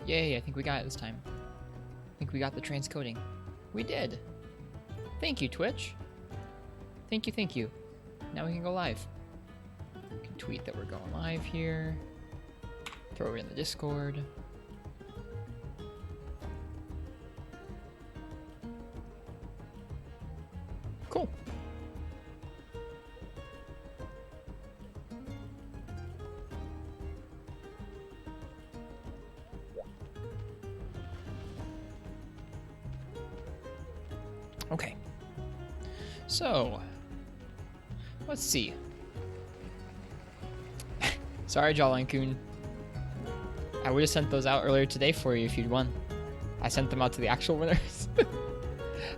Yay, I think we got it this time. I think we got the transcoding. We did. Thank you, Twitch. Thank you, thank you. Now we can go live. We can tweet that we're going live here. Throw it in the Discord. Cool. Okay. So, let's see. Sorry, Jawline-kun. I would have sent those out earlier today for you if you'd won. I sent them out to the actual winners.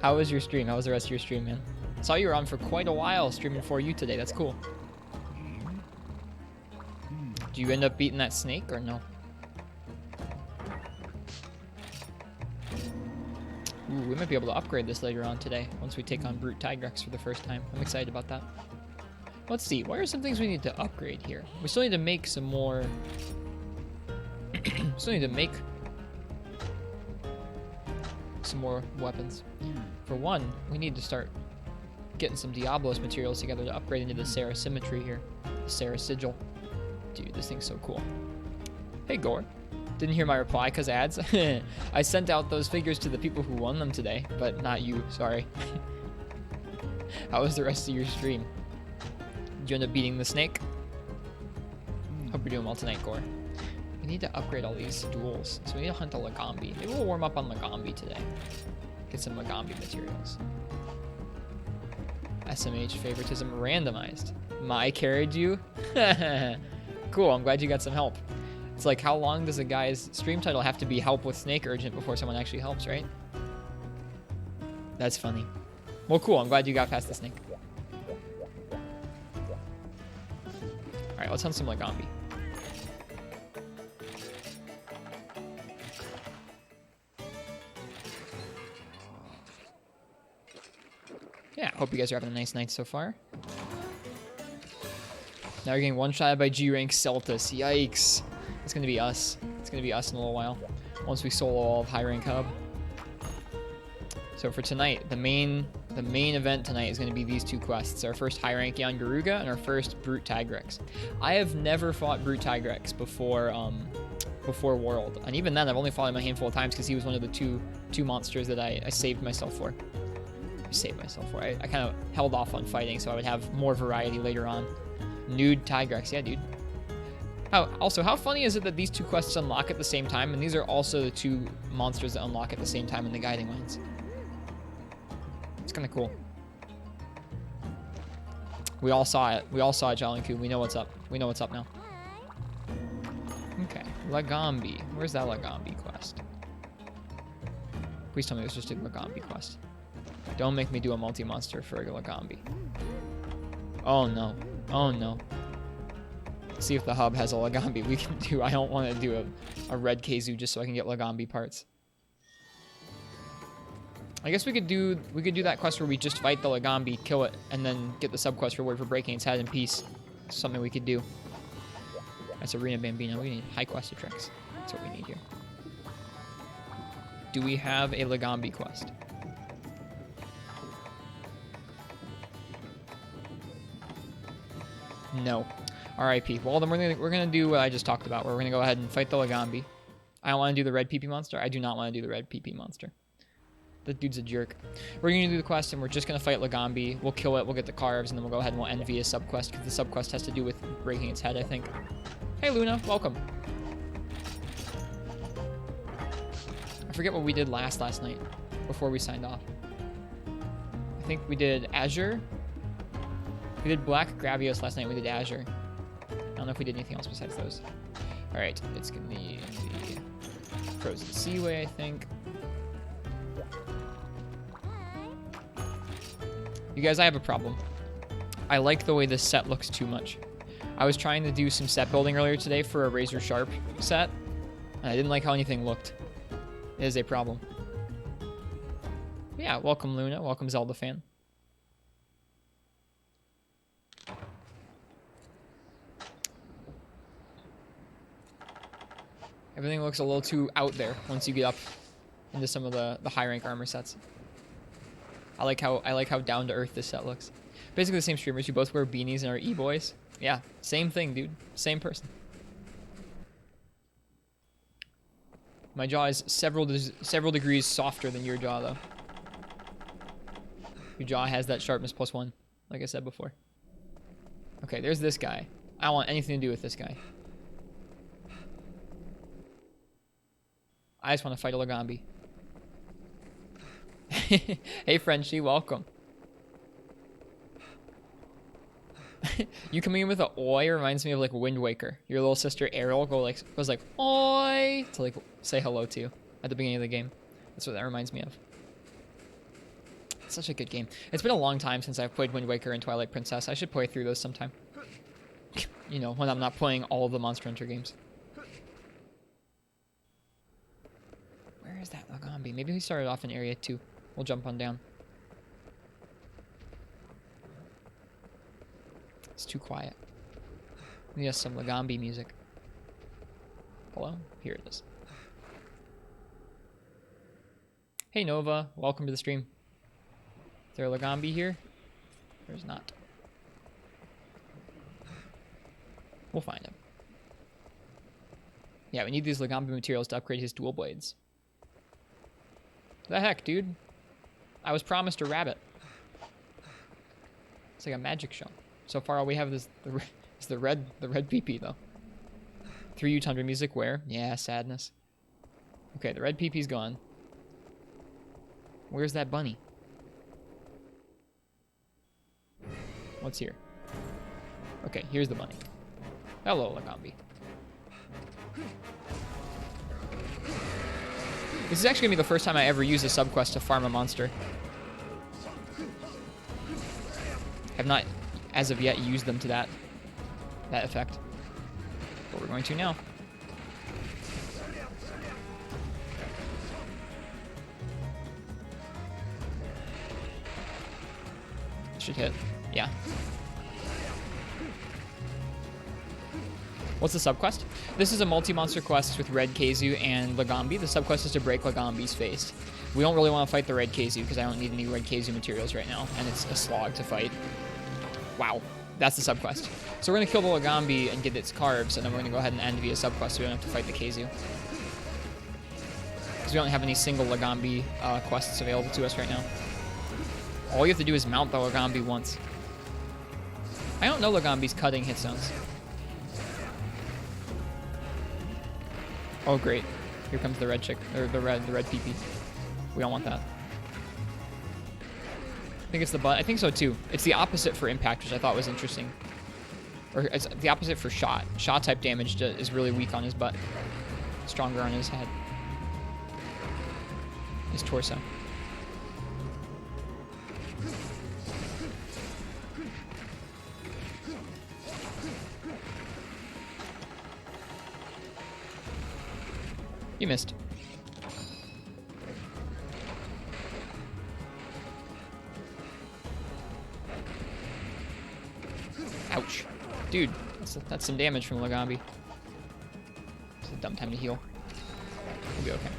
How was your stream? How was the rest of your stream, man? Saw you were on for quite a while streaming for you today. That's cool. Do you end up beating that snake or no? Ooh, we might be able to upgrade this later on today once we take on Brute Tigrex for the first time. I'm excited about that. Let's see. What are some things we need to upgrade here? We still need to make some more... still need to make some more weapons. For one, we need to start getting some Diablos materials together to upgrade into the Sarah Symmetry here. The Sarah Sigil. Dude, this thing's so cool. Hey, Gore. Didn't hear my reply because ads. I sent out those figures to the people who won them today, but not you, sorry. How was the rest of your stream? Did you end up beating the snake? Hope you're doing well tonight, Gore. We need to upgrade all these duels, so we need to hunt a Lagambi. Maybe we'll warm up on Lagambi today. Get some Lagambi materials. SMH favoritism randomized. My carried you? Cool, I'm glad you got some help. It's like, how long does a guy's stream title have to be help with snake urgent before someone actually helps, right? That's funny. Well, cool, I'm glad you got past the snake. Alright, let's hunt some Lagambi. Yeah, hope you guys are having a nice night so far. Now we're getting one-shot by G-Rank Celtus. Yikes. It's going to be us. It's going to be us in a little while. Once we solo all of high-rank hub. So for tonight, the main event tonight is going to be these two quests. Our first high-rank Jan Garuga and our first Brute Tigrex. I have never fought Brute Tigrex before World. And even then, I've only fought him a handful of times because he was one of the two monsters that I saved myself for. I kind of held off on fighting so I would have more variety later on. Nude Tigrex, yeah, dude. Also, how funny is it that these two quests unlock at the same time, and these are also the two monsters that unlock at the same time in the guiding lines? It's kind of cool. We all saw it. We all saw it, Jolly-Coo. We know what's up. We know what's up now. Okay, Lagambi. Where's that Lagambi quest? Please tell me it was just a Lagambi quest. Don't make me do a multi-monster for a Lagambi. Oh no. Oh no. See if the hub has a Lagambi we can do. I don't want to do a red Keizu just so I can get Lagambi parts. I guess we could do that quest where we just fight the Lagambi, kill it, and then get the sub-quest reward for breaking its head in peace. Something we could do. That's Arena Bambino. We need high quest tricks. That's what we need here. Do we have a Lagambi quest? No. R.I.P. Well, then we're gonna do what I just talked about. We're gonna go ahead and fight the Lagambi. I don't want to do the red PP monster. I do not want to do the red PP monster. That dude's a jerk. We're gonna do the quest, and we're just gonna fight Lagambi. We'll kill it. We'll get the carves, and then we'll go ahead and we'll envy a sub quest because the sub quest has to do with breaking its head, I think. Hey, Luna, welcome. I forget what we did last night before we signed off. I think we did Azure. We did Black Gravios last night. We did Azure. I don't know if we did anything else besides those. All right, it's gonna be in the Frozen Seaway, I think. You guys, I have a problem. I like the way this set looks too much. I was trying to do some set building earlier today for a Razor Sharp set, and I didn't like how anything looked. It is a problem. Yeah, welcome Luna. Welcome Zelda fan. Everything looks a little too out there once you get up into some of the high rank armor sets. I like how down to earth this set looks. Basically the same streamers. You both wear beanies and are e-boys. Yeah, same thing, dude. Same person. My jaw is several degrees softer than your jaw, though. Your jaw has that sharpness +1, like I said before. Okay, there's this guy. I don't want anything to do with this guy. I just want to fight a Lagambi. Hey, Frenchie, welcome. You coming in with a oi reminds me of like Wind Waker. Your little sister Ariel goes like oi to like say hello to you at the beginning of the game. That's what that reminds me of. It's such a good game. It's been a long time since I've played Wind Waker and Twilight Princess. I should play through those sometime. You know, when I'm not playing all of the Monster Hunter games. Where is that Lagambi? Maybe we started off in area 2. We'll jump on down. It's too quiet. We need some Lagambi music. Hello? Here it is. Hey Nova, welcome to the stream. Is there a Lagambi here? There's not. We'll find him. Yeah, we need these Lagambi materials to upgrade his dual blades. The heck, dude? I was promised a rabbit. It's like a magic show. So far, all we have is the red PP though. 3U Tundra music where? Yeah, sadness. Okay, the red PP's gone. Where's that bunny? What's here? Okay, here's the bunny. Hello, Lagambi. This is actually gonna be the first time I ever use a subquest to farm a monster. I've not, as of yet, used them to that effect. But we're going to now. Should hit. Yeah. What's the subquest? This is a multi-monster quest with Red Keizu and Lagambi. The subquest is to break Lagambi's face. We don't really want to fight the Red Keizu because I don't need any Red Keizu materials right now, and it's a slog to fight. Wow, that's the subquest. So we're going to kill the Lagambi and get its carbs, and then we're going to go ahead and end via subquest so we don't have to fight the Keizu. Because we don't have any single Lagambi quests available to us right now. All you have to do is mount the Lagambi once. I don't know Lagambi's cutting hit zones. Oh great, here comes the red chick, or the red PP. We don't want that. I think it's the butt. I think so too. It's the opposite for impact, which I thought was interesting. Or it's the opposite for shot. Shot type damage is really weak on his butt. Stronger on his head. His torso. You missed. Ouch. Dude, that's some damage from Lagambi. It's a dumb time to heal. We'll be okay.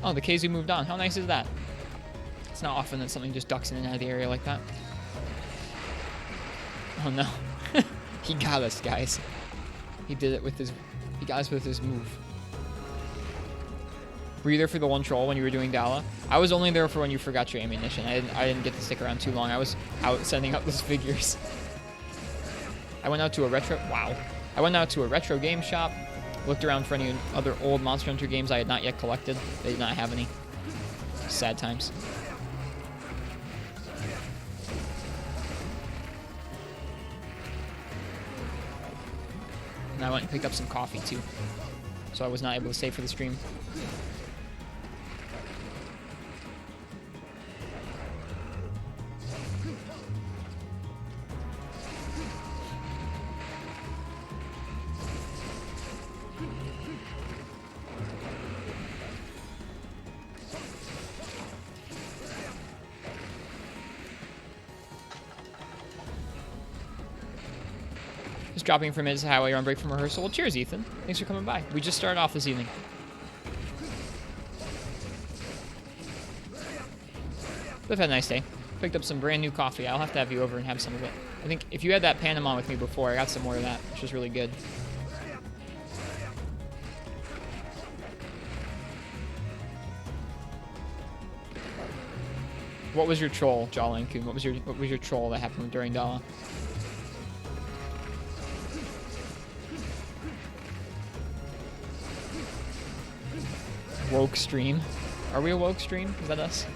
Oh, the Keizu moved on. How nice is that? It's not often that something just ducks in and out of the area like that. Oh no. He got us, guys. He did it with his... He got us with his move. Were you there for the one troll when you were doing Dala? I was only there for when you forgot your ammunition. I didn't get to stick around too long. I was out sending out those figures. I went out to a retro... Wow. I went out to a retro game shop. Looked around for any other old Monster Hunter games I had not yet collected. They did not have any. Sad times. And I went and picked up some coffee too. So I was not able to stay for the stream. Dropping for a minute to highway on break from rehearsal. Well, cheers, Ethan. Thanks for coming by. We just started off this evening. We've had a nice day. Picked up some brand new coffee. I'll have to have you over and have some of it. I think if you had that Panama with me before, I got some more of that, which was really good. What was your troll, Jala and Coon? What was your troll that happened during Dala? Woke stream. Are we a woke stream? Is that us?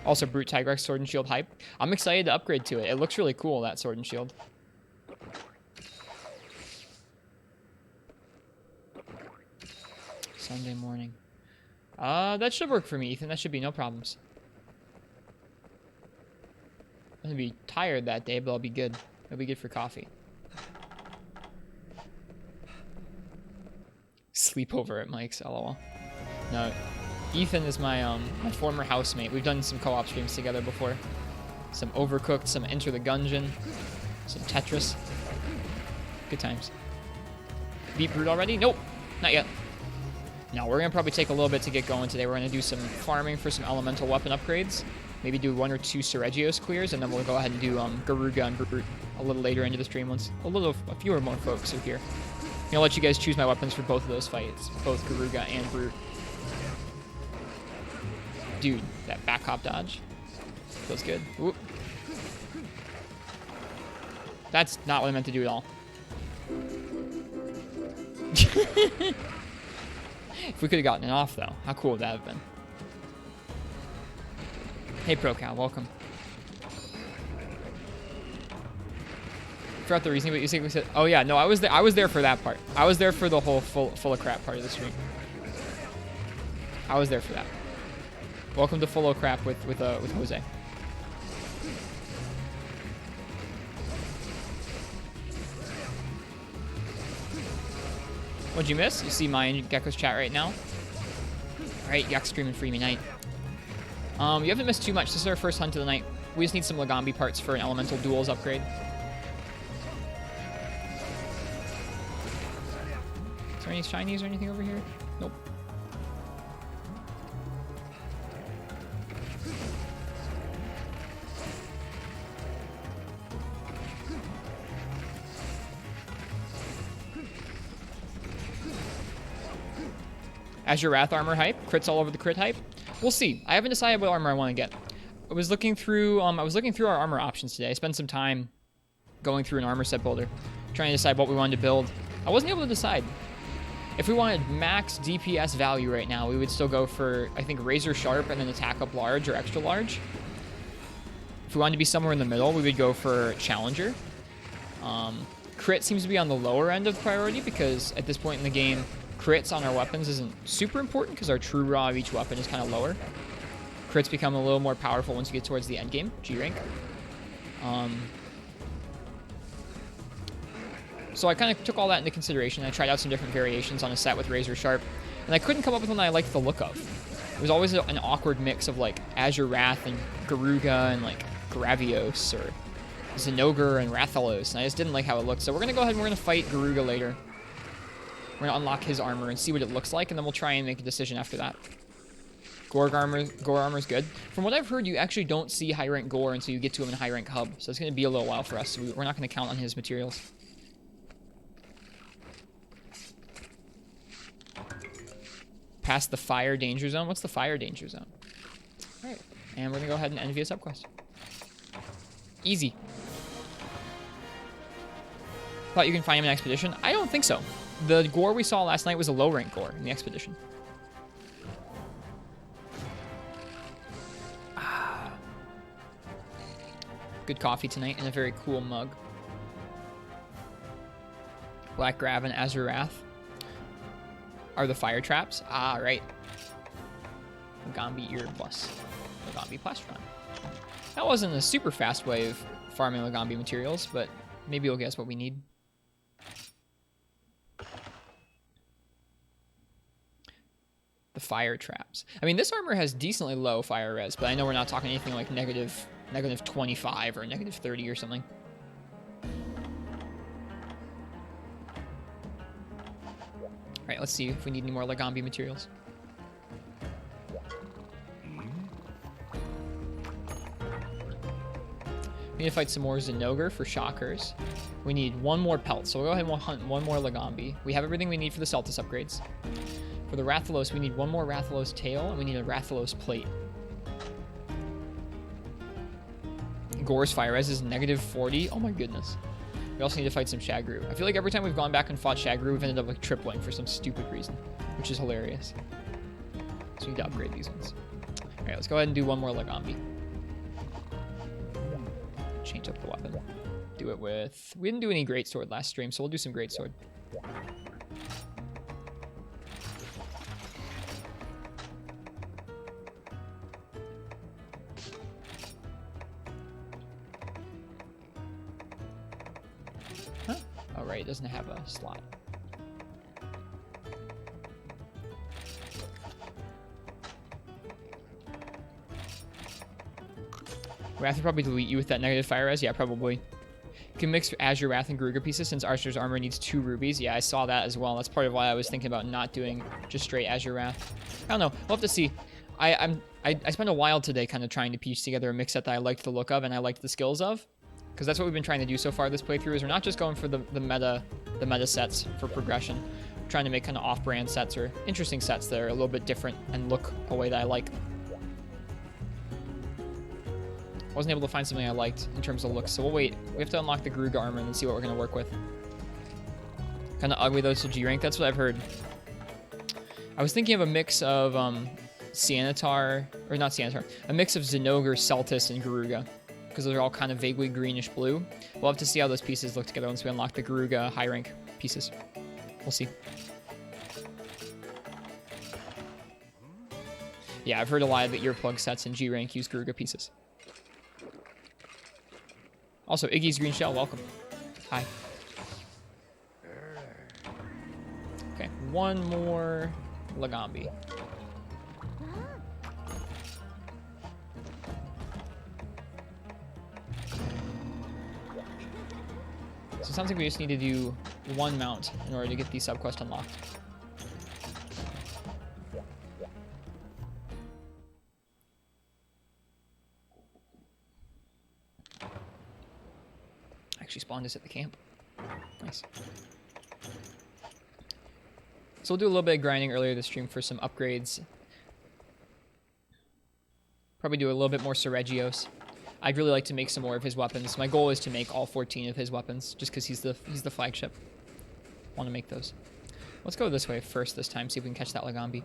Also, Brute Tigrex Sword and Shield hype. I'm excited to upgrade to it. It looks really cool, that Sword and Shield. Sunday morning. That should work for me, Ethan. That should be no problems. I'm gonna be tired that day, but I'll be good. It'll be good for coffee. Sleepover at Mike's, lol. No, Ethan is my my former housemate. We've done some co-op streams together before. Some Overcooked, some Enter the Gungeon, some Tetris. Good times. Beat Brute already? Nope, not yet. No, we're gonna probably take a little bit to get going today. We're gonna do some farming for some elemental weapon upgrades. Maybe do 1 or 2 Seregios clears, and then we'll go ahead and do Garuga and Brute a little later into the stream once a few or more folks are here. I'll let you guys choose my weapons for both of those fights, both Garuga and Brute. Dude, that back hop dodge feels good. Whoop. That's not what I meant to do at all. If we could have gotten it off, though, how cool would that have been? Hey, ProCal, welcome. Forgot the reason, but you said, oh yeah, no, I was there for that part. I was there for the whole full of crap part of the stream. I was there for that. Welcome to Full of Crap with Jose. What'd you miss? You see my and Gecko's chat right now. All right, Yak streaming free me night. You haven't missed too much. This is our first hunt of the night. We just need some Lagambi parts for an elemental duels upgrade. Is there any shinies or anything over here? Nope. Azure Wrath armor hype, crits all over the crit hype. We'll see. I haven't decided what armor I want to get. I was looking through our armor options today. I spent some time going through an armor set builder, trying to decide what we wanted to build. I wasn't able to decide. If we wanted max DPS value right now, we would still go for, I think, Razor Sharp and then attack up large or extra large. If we wanted to be somewhere in the middle, we would go for Challenger. Crit seems to be on the lower end of priority because at this point in the game, crits on our weapons isn't super important because our true raw of each weapon is kind of lower. Crits become a little more powerful once you get towards the end game, G rank. So I kind of took all that into consideration. I tried out some different variations on a set with Razor Sharp, and I couldn't come up with one that I liked the look of. It was always an awkward mix of like Azure Wrath and Garuga and like Gravios or Zinogre and Rathalos, and I just didn't like how it looked. So we're going to go ahead and we're going to fight Garuga later. We're going to unlock his armor and see what it looks like, and then we'll try and make a decision after that. Gore armor's good. From what I've heard, you actually don't see high rank Gore until you get to him in high rank hub, so it's going to be a little while for us, so we're not going to count on his materials. Past the fire danger zone? What's the fire danger zone? Alright, and we're going to go ahead and envious upquest. Easy. Thought you can find him in Expedition? I don't think so. The Gore we saw last night was a low rank Gore in the Expedition. Good coffee tonight in a very cool mug. Black Grav and Azure Wrath are the fire traps. Ah, right. Lagambi Ear plus Lagambi Plastron. That wasn't a super fast way of farming Lagambi materials, but maybe you'll guess what we need. The fire traps. I mean, this armor has decently low fire res, but I know we're not talking anything like negative 25 or negative 30 or something. Alright, let's see if we need any more Legambi materials. We need to fight some more Zinogre for shockers. We need one more pelt, so we'll go ahead and hunt one more Legambi. We have everything we need for the Celtis upgrades. For the Rathalos, we need one more Rathalos tail, and we need a Rathalos plate. Gore's Fire Res is -40. Oh my goodness. We also need to fight some Shagru. I feel like every time we've gone back and fought Shagru, we've ended up like tripling for some stupid reason, which is hilarious. So we need to upgrade these ones. Alright, let's go ahead and do one more Legambi. Change up the weapon. Do it with... We didn't do any Greatsword last stream, so we'll do some Greatsword. Huh? Oh, right, it doesn't have a slot. Wrath would probably delete you with that negative fire res. Yeah, probably. You can mix Azure Wrath and Garuga pieces since Archer's armor needs 2 rubies. Yeah, I saw that as well. That's part of why I was thinking about not doing just straight Azure Wrath. I don't know. We'll have to see. I spent a while today kind of trying to piece together a mix set that I liked the look of and I liked the skills of. Because that's what we've been trying to do so far this playthrough is we're not just going for the meta sets for progression. We're trying to make kind of off-brand sets or interesting sets that are a little bit different and look a way that I like. Wasn't able to find something I liked in terms of looks, so we'll wait. We have to unlock the Garuga armor and then see what we're going to work with. Kind of ugly though, so G rank. That's what I've heard. I was thinking of a mix of Sianitar, or not Sianitar, a mix of Zinogre, Celtis, and Garuga, because those are all kind of vaguely greenish blue. We'll have to see how those pieces look together once we unlock the Garuga high rank pieces. We'll see. Yeah, I've heard a lot of the earplug sets and G rank use Garuga pieces. Also, Iggy's Green Shell, welcome. Hi. Okay, one more Legambi. So it sounds like we just need to do one mount in order to get the subquest unlocked. Actually spawned us at the camp. Nice. So we'll do a little bit of grinding earlier this stream for some upgrades. Probably do a little bit more Seregios. I'd really like to make some more of his weapons. My goal is to make all 14 of his weapons, just because he's the flagship. Want to make those. Let's go this way first this time, see if we can catch that Legambi.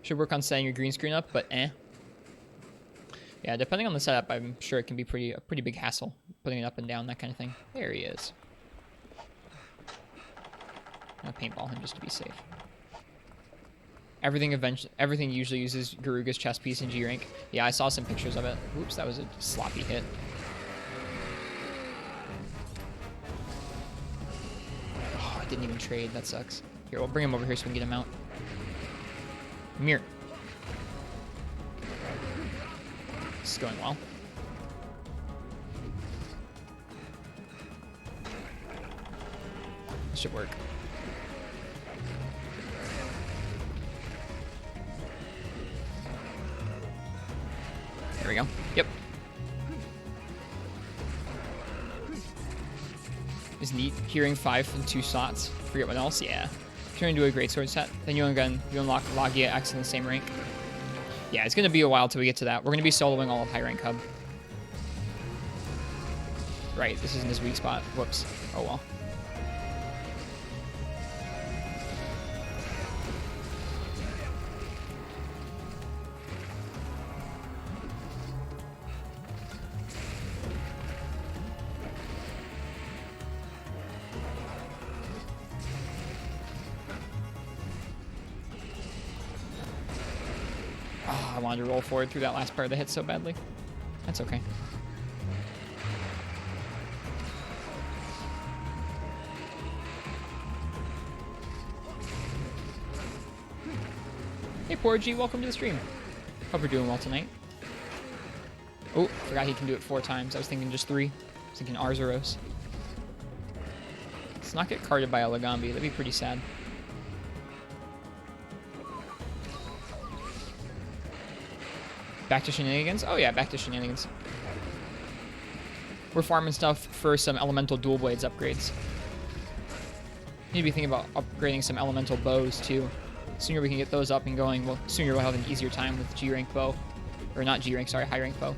Should work on setting your green screen up, but eh. Yeah, depending on the setup, I'm sure it can be a pretty big hassle, putting it up and down, that kind of thing. There he is. I'm gonna paintball him just to be safe. Everything usually uses Garuga's chest piece in G rank. Yeah, I saw some pictures of it. Oops, that was a sloppy hit. Oh, I didn't even trade. That sucks. Here, we'll bring him over here so we can get him out. Mirror. This is going well. This should work. There we go. Yep. Is neat. Hearing 5 in 2 slots. Forget what else? Yeah. Turn into a greatsword set. Then you unlock Logia X in the same rank. Yeah, it's going to be a while till we get to that. We're going to be soloing all of high rank hub. Right, this isn't his weak spot. Whoops. Oh well. I wanted to roll forward through that last part that hit so badly. That's okay. Hey, Poor G, welcome to the stream. Hope you're doing well tonight. Oh, forgot he can do it 4 times. I was thinking just 3. I was thinking Arzuros. Let's not get carded by a Legambi. That'd be pretty sad. Back to shenanigans? Oh yeah, back to shenanigans. We're farming stuff for some elemental dual blades upgrades. Need to be thinking about upgrading some elemental bows too. Sooner we can get those up and going, well, sooner we'll have an easier time with G-rank bow. Or not G-rank, sorry, high rank bow.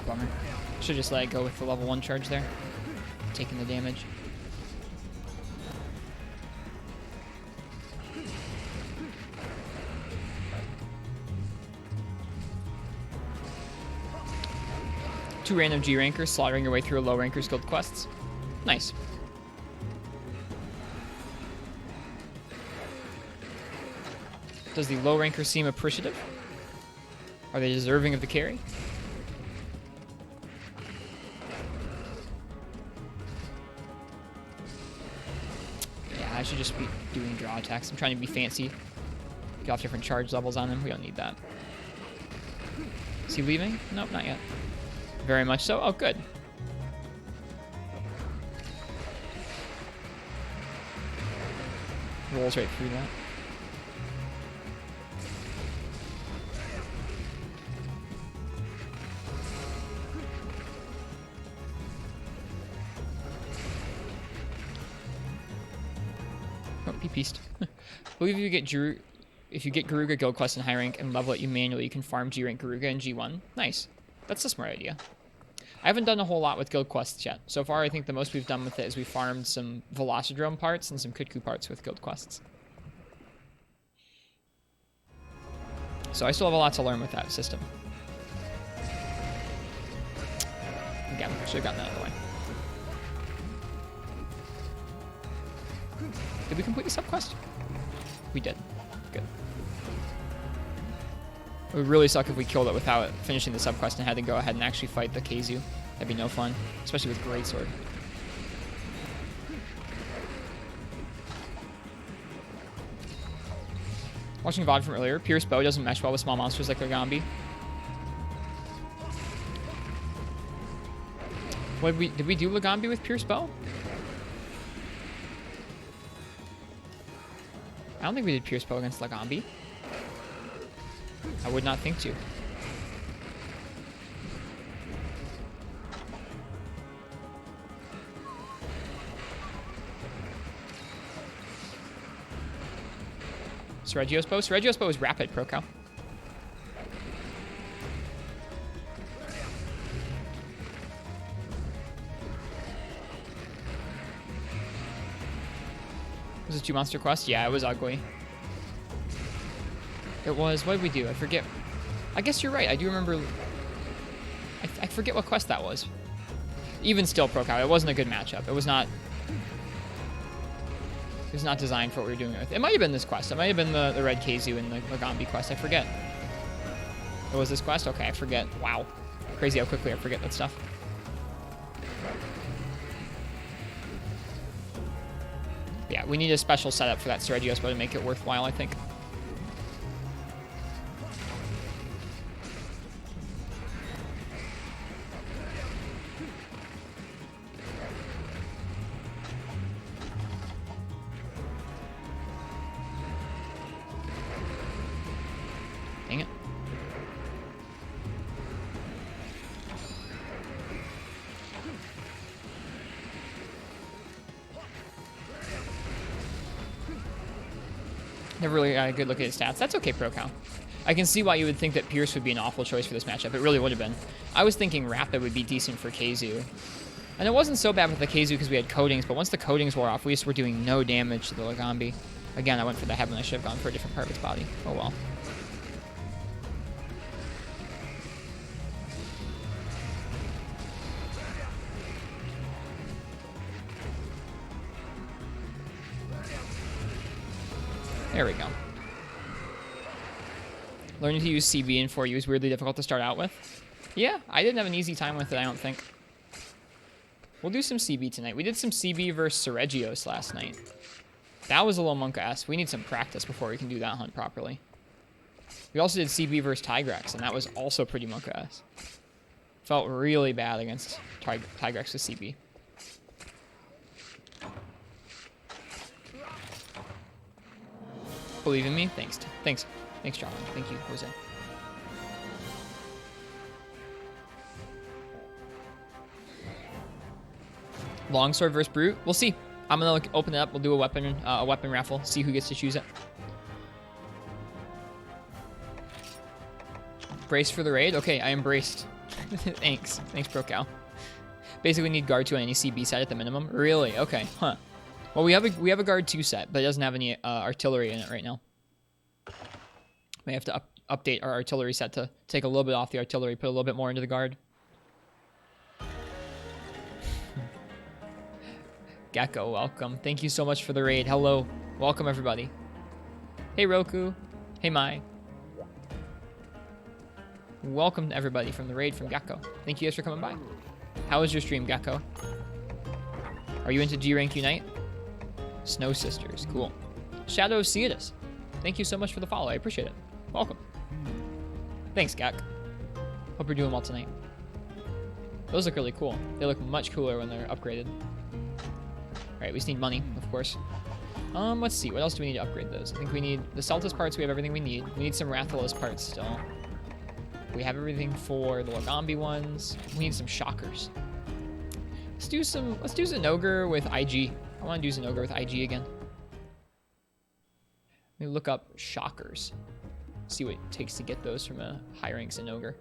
Bummer. Should just let it go with the level 1 charge there. Taking the damage. Two random G rankers slaughtering your way through a low ranker's guild quests. Nice. Does the low ranker seem appreciative? Are they deserving of the carry? I should just be doing draw attacks. I'm trying to be fancy. Get off different charge levels on him. We don't need that. Is he leaving? Nope, not yet. Very much so. Oh, good. Rolls right through that. Oh, he pieced. I believe if you get Garuga guild quest in high rank and level it you manually, you can farm G rank Garuga in G1. Nice. That's a smart idea. I haven't done a whole lot with guild quests yet. So far, I think the most we've done with it is we farmed some Velocidrome parts and some Kutku parts with guild quests. So I still have a lot to learn with that system. Again, should have gotten that out of the way. Did we complete the subquest? We did. Good. It would really suck if we killed it without finishing the subquest and had to go ahead and actually fight the Keizu. That'd be no fun, especially with Greatsword. Watching VOD from earlier, Pierce Bow doesn't mesh well with small monsters like Lagambi. Did we do Lagambi with Pierce Bow? I don't think we did Pierce Bow against Lagambi. I would not think to. Sergio's Bow? Sergio's Bow is rapid, Procal. Was it 2 monster quest? Yeah, it was ugly. It was, what did we do? I forget. I guess you're right. I do remember. I forget what quest that was. Even still, Procal, it wasn't a good matchup. It was not designed for what we were doing with. It might have been this quest. It might have been the Red Keizu and the Lagambi quest. I forget. It was this quest? Okay, I forget. Wow. Crazy how quickly I forget that stuff. Yeah, we need a special setup for that Sergio's Bow to make it worthwhile, I think. Dang it. Never really got a good look at his stats. That's okay, Procal. I can see why you would think that Pierce would be an awful choice for this matchup. It really would have been. I was thinking Rapid would be decent for Keizu. And it wasn't so bad with the Keizu because we had coatings, but once the coatings wore off, we just were doing no damage to the Lagambi. Again, I went for the head when I should have gone for a different part of its body. Oh well. There we go. Learning to use CB in 4U is weirdly difficult to start out with. Yeah, I didn't have an easy time with it, I don't think. We'll do some CB tonight. We did some CB versus Seregios last night. That was a little monk-ass. We need some practice before we can do that hunt properly. We also did CB versus Tigrex, and that was also pretty monk-ass. Felt really bad against Tigrex with CB. Believe in me? Thanks. Thanks, John. Thank you, Jose. Longsword versus Brute. We'll see. I'm gonna open it up. We'll do a weapon raffle. See who gets to choose it. Brace for the raid. Okay, I am braced. Thanks, ProCal. Basically, need guard 2 on any CB set at the minimum. Really? Okay. Huh. Well, we have a guard 2 set, but it doesn't have any artillery in it right now. May have to update our artillery set to take a little bit off the artillery, put a little bit more into the guard. Gecko, welcome. Thank you so much for the raid. Hello. Welcome, everybody. Hey, Roku. Hey, Mai. Welcome to everybody from the raid from Gecko. Thank you guys for coming by. How was your stream, Gecko? Are you into G-Rank Unite? Snow Sisters. Cool. Shadow of Cetus. Thank you so much for the follow. I appreciate it. Welcome. Thanks, Gek. Hope you're doing well tonight. Those look really cool. They look much cooler when they're upgraded. Alright, we just need money, of course. Let's see. What else do we need to upgrade those? I think we need the Celtis parts. We have everything we need. We need some Rathalos parts still. We have everything for the Lagambi ones. We need some Shockers. Let's do Zenogre with IG. I want to do Zenogre with IG again. Let me look up Shockers. See what it takes to get those from a high rank Zenogre.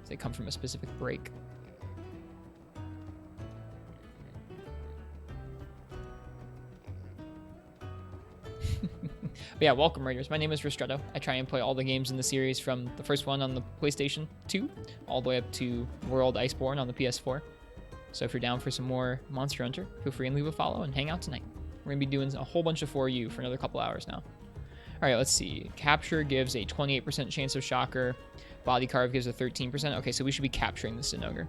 If they come from a specific break. But yeah, welcome, Raiders. My name is Ristretto. I try and play all the games in the series from the first one on the PlayStation 2 all the way up to World Iceborne on the PS4. So if you're down for some more Monster Hunter, feel free and leave a follow and hang out tonight. We're going to be doing a whole bunch of 4U for another couple hours now. All right, let's see. Capture gives a 28% chance of Shocker. Body Carve gives a 13%. Okay, so we should be capturing the Zenogre,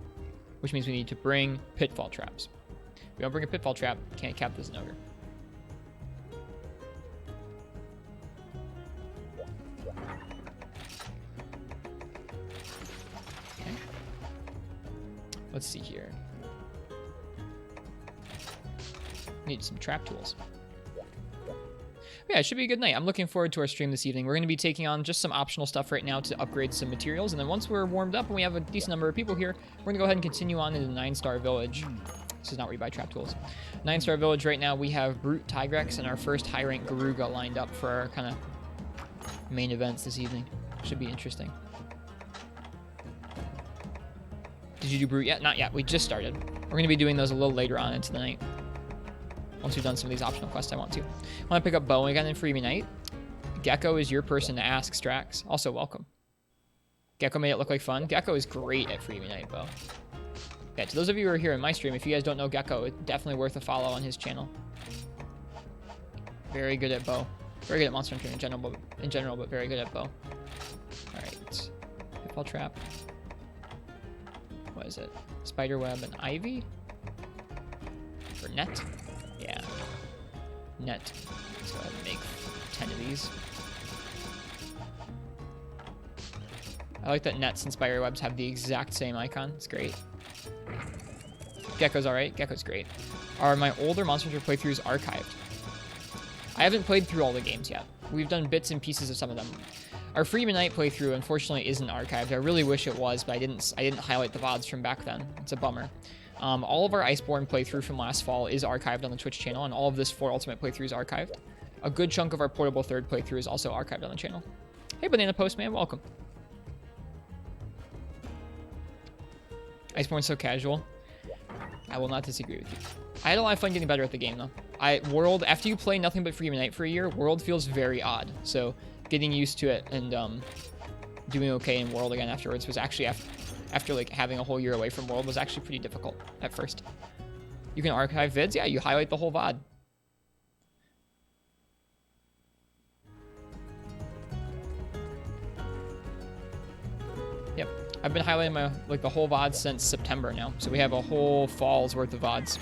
which means we need to bring Pitfall Traps. If we don't bring a Pitfall Trap, can't cap the Zenogre. Let's see here. Need some trap tools. Yeah, it should be a good night. I'm looking forward to our stream this evening. We're going to be taking on just some optional stuff right now to upgrade some materials. And then once we're warmed up and we have a decent number of people here, we're going to go ahead and continue on into 9-Star Village. This is not where you buy trap tools. 9-Star Village right now, we have Brute Tigrex and our first high-rank Garuga lined up for our kind of main events this evening. Should be interesting. Did you do Brute yet? Not yet. We just started. We're going to be doing those a little later on into the night. Once we've done some of these optional quests I want to. I want to pick up Bow again in Freebie Night. Gecko is your person to ask, Strax. Also, welcome. Gecko made it look like fun. Gecko is great at Freebie Night, Bow. Yeah, to those of you who are here in my stream, if you guys don't know Gecko, it's definitely worth a follow on his channel. Very good at Bow. Very good at Monster Hunter in general, but very good at Bow. Alright. Pitfall Trap. What is it? Spiderweb and Ivy? For net? Yeah. Net. Let's go ahead and make 10 of these. I like that nets and spiderwebs have the exact same icon. It's great. Gecko's alright. Gecko's great. Are my older Monster Hunter playthroughs archived? I haven't played through all the games yet. We've done bits and pieces of some of them. Our Freebie Night playthrough, unfortunately, isn't archived. I really wish it was, but I didn't highlight the VODs from back then. It's a bummer. All of our Iceborne playthrough from last fall is archived on the Twitch channel, and all of this 4 Ultimate playthrough is archived. A good chunk of our Portable Third playthrough is also archived on the channel. Hey, Banana Postman, welcome. Iceborne's so casual. I will not disagree with you. I had a lot of fun getting better at the game, though. World, after you play nothing but Freebie Night for a year, World feels very odd. So getting used to it and doing okay in World again afterwards was actually, after like having a whole year away from World, was actually pretty difficult at first. You can archive vids? Yeah, you highlight the whole VOD. Yep. I've been highlighting my the whole VOD since September now. So we have a whole fall's worth of VODs.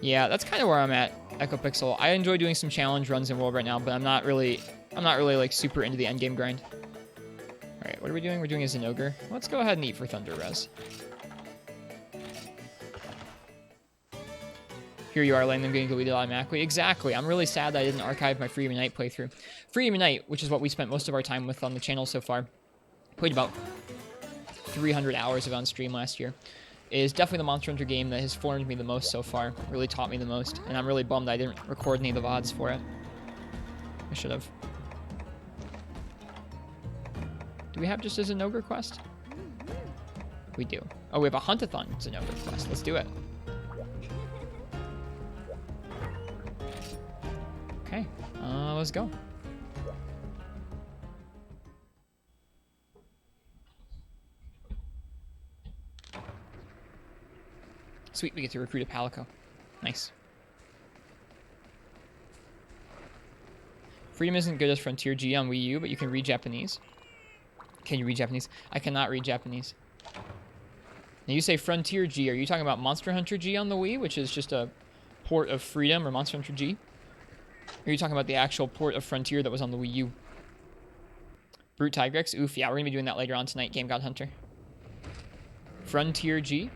Yeah, that's kind of where I'm at, Echo Pixel. I enjoy doing some challenge runs in World right now, but I'm not really like super into the endgame grind. All right, what are we doing? We're doing a Zenogre. Let's go ahead and eat for Thunder Res. Here you are, letting them getting deleted automatically. Exactly. I'm really sad that I didn't archive my Freedom Unite playthrough. Freedom Unite, which is what we spent most of our time with on the channel so far, played about 300 hours of on stream last year, is definitely the Monster Hunter game that has formed me the most so far. Really taught me the most, and I'm really bummed I didn't record any of the VODs for it. I should have. Do we have just a Zenogre quest? We do. Oh, we have a Hunt-a-thon Zenogre quest. Let's do it. Okay, let's go. Sweet, we get to recruit a Palico. Nice. Freedom isn't good as Frontier G on Wii U, but you can read Japanese. Can you read Japanese? I cannot read Japanese. Now you say Frontier G, are you talking about Monster Hunter G on the Wii, which is just a port of Freedom, or Monster Hunter G? Or are you talking about the actual port of Frontier that was on the Wii U? Brute Tigrex? Oof, yeah, we're going to be doing that later on tonight, Game God Hunter. Frontier G?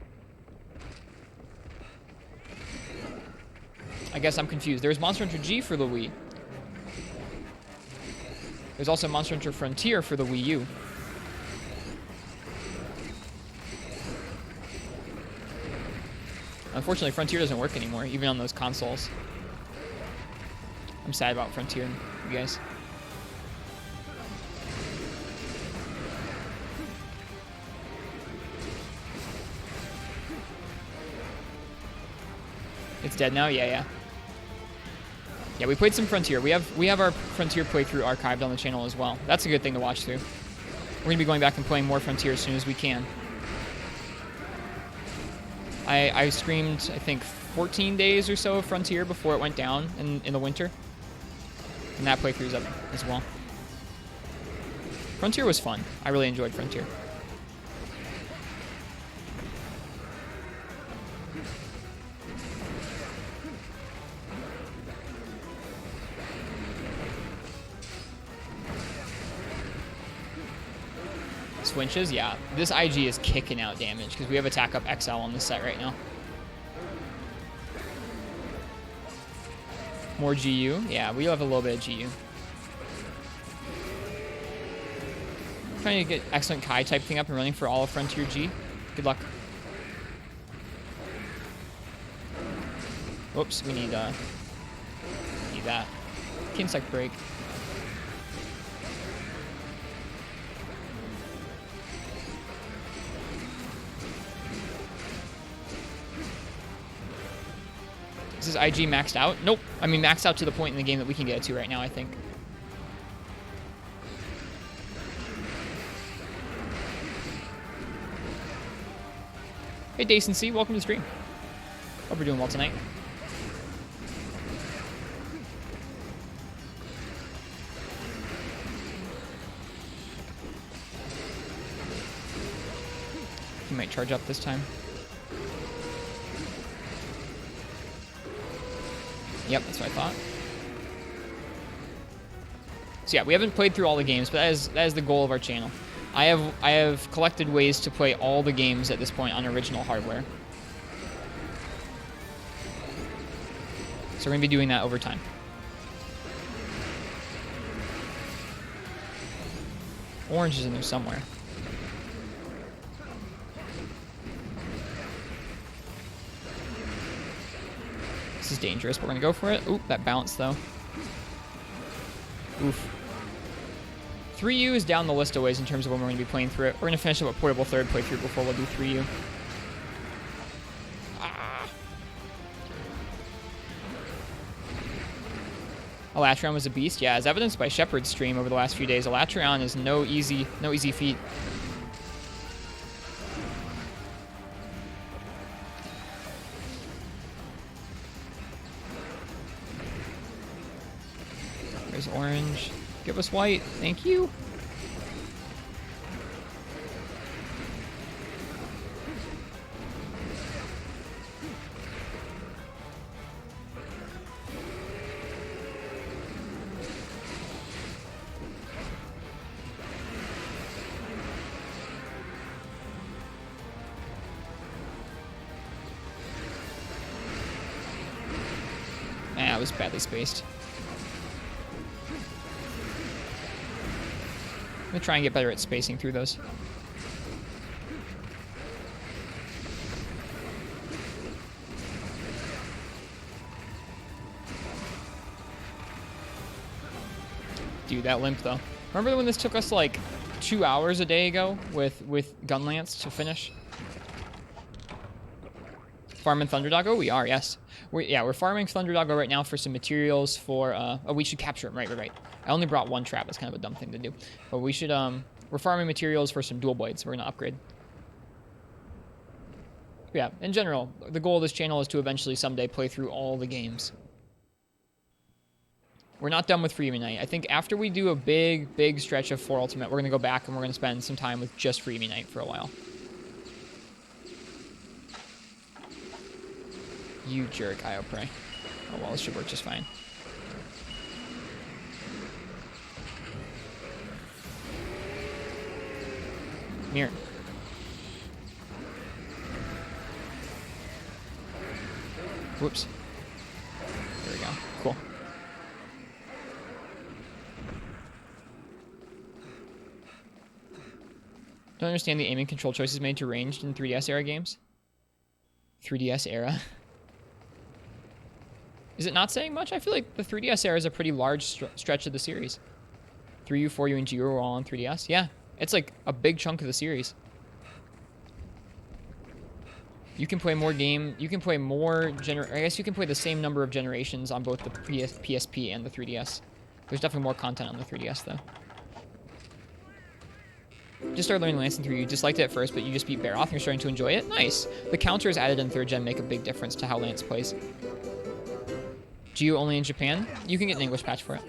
I guess I'm confused. There's Monster Hunter G for the Wii. There's also Monster Hunter Frontier for the Wii U. Unfortunately, Frontier doesn't work anymore, even on those consoles. I'm sad about Frontier, you guys. It's dead now? Yeah. Yeah, we played some Frontier. We have our Frontier playthrough archived on the channel as well. That's a good thing to watch through. We're going to be going back and playing more Frontier as soon as we can. I streamed, I think, 14 days or so of Frontier before it went down in the winter. And that playthrough's up as well. Frontier was fun. I really enjoyed Frontier. Swinches, yeah. This IG is kicking out damage because we have Attack Up XL on this set right now. More GU? Yeah, we have a little bit of GU. Trying to get excellent Kai type thing up and running for all of Frontier G. Good luck. Whoops, we need that. Kinsect break. Is this IG maxed out? Nope. I mean, maxed out to the point in the game that we can get it to right now, I think. Hey, Dacency, welcome to the stream. Hope you're doing well tonight. You might charge up this time. Yep, that's what I thought. So yeah, we haven't played through all the games, but that is the goal of our channel. I have collected ways to play all the games at this point on original hardware. So we're going to be doing that over time. Orange is in there somewhere. This is dangerous, but we're going to go for it. Oop, that bounced, though. Oof. 3U is down the list of ways in terms of when we're going to be playing through it. We're going to finish up a portable third playthrough before we'll do 3U. Ah. Alatreon was a beast. Yeah, as evidenced by Shepard's stream over the last few days, Alatreon is no easy feat. There's orange. Give us white. Thank you. It was badly spaced. I'm gonna try and get better at spacing through those. Dude, that limp though. Remember when this took us like 2 hours a day ago with Gunlance to finish? Farming Thunderdoggo? We are, yes. We're farming Thunderdoggo right now for some materials for, oh, we should capture him, right. I only brought one trap, that's kind of a dumb thing to do. But we should, we're farming materials for some dual blades we're gonna upgrade. Yeah, in general, the goal of this channel is to eventually someday play through all the games. We're not done with Free Unite. I think after we do a big stretch of 4 Ultimate, we're gonna go back and we're gonna spend some time with just Free Unite for a while. You jerk, Io Prey. Oh well, this should work just fine. Mirror. Whoops. There we go. Cool. Don't understand the aiming control choices made to ranged in 3DS era games. 3DS era. Is it not saying much? I feel like the 3DS era is a pretty large stretch of the series. 3U, 4U, and GU are all on 3DS. Yeah, it's like a big chunk of the series. You can play more you can play more I guess you can play the same number of generations on both the PSP and the 3DS. There's definitely more content on the 3DS though. Just started learning Lance in 3U. You disliked it at first, but you just beat Baroth and you're starting to enjoy it. Nice. The counters added in 3rd gen make a big difference to how Lance plays. GU only in Japan? You can get an English patch for it.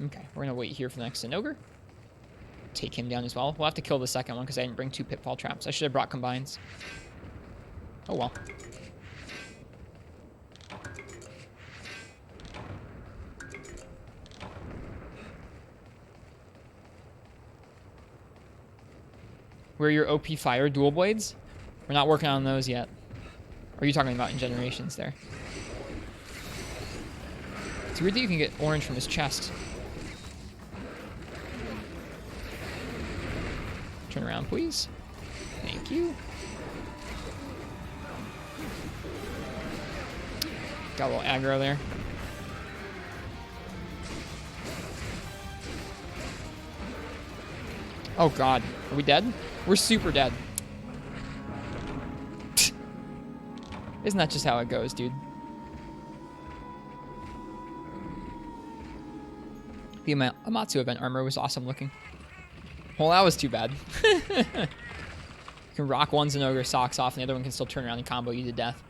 Okay, we're gonna wait here for the next Zinogre. Take him down as well. We'll have to kill the second one because I didn't bring 2 Pitfall Traps. I should have brought Combines. Oh well. Where your OP Fire dual blades? We're not working on those yet. Or are you talking about in Generations there? It's weird that you can get orange from his chest. Turn around, please. Thank you. Got a little aggro there. Oh god, are we dead? We're super dead. Isn't that just how it goes, dude? The Amatsu event armor was awesome looking. Well, that was too bad. You can rock one Zinogre socks off and the other one can still turn around and combo you to death.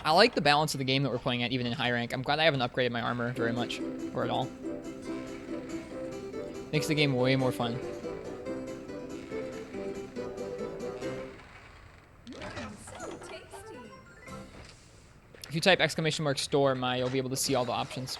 I like the balance of the game that we're playing at, even in high rank. I'm glad I haven't upgraded my armor very much, or at all. Makes the game way more fun. If you type !store, you'll be able to see all the options.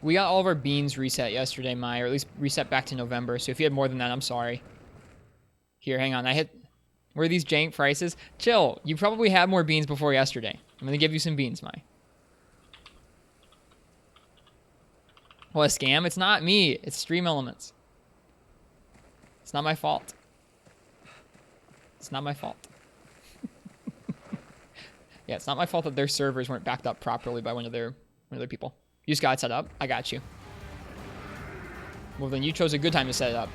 We got all of our beans reset yesterday, Mai, or at least reset back to November. So if you had more than that, I'm sorry. Here, hang on. Where are these jank prices? Chill. You probably had more beans before yesterday. I'm going to give you some beans, Mai. Well, a scam? It's not me. It's Stream Elements. It's not my fault. It's not my fault. Yeah, it's not my fault that their servers weren't backed up properly by one of their people. You just got it set up? I got you. Well, then you chose a good time to set it up.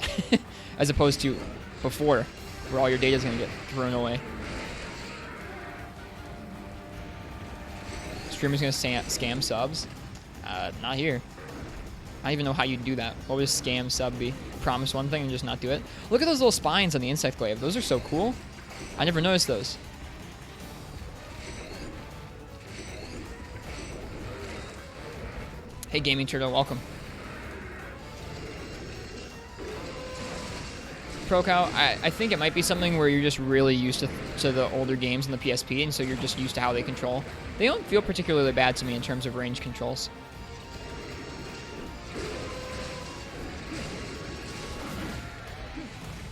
As opposed to before, where all your data is going to get thrown away. streamer's gonna scam subs. Not here. I don't even know how you'd do that. What would a scam sub be? Promise one thing and just not do it? Look at those little spines on the insect glaive. Those are so cool. I never noticed those. Hey, Gaming Turtle, welcome. ProCow, I think it might be something where you're just really used to the older games in the PSP, and so you're just used to how they control. They don't feel particularly bad to me in terms of range controls.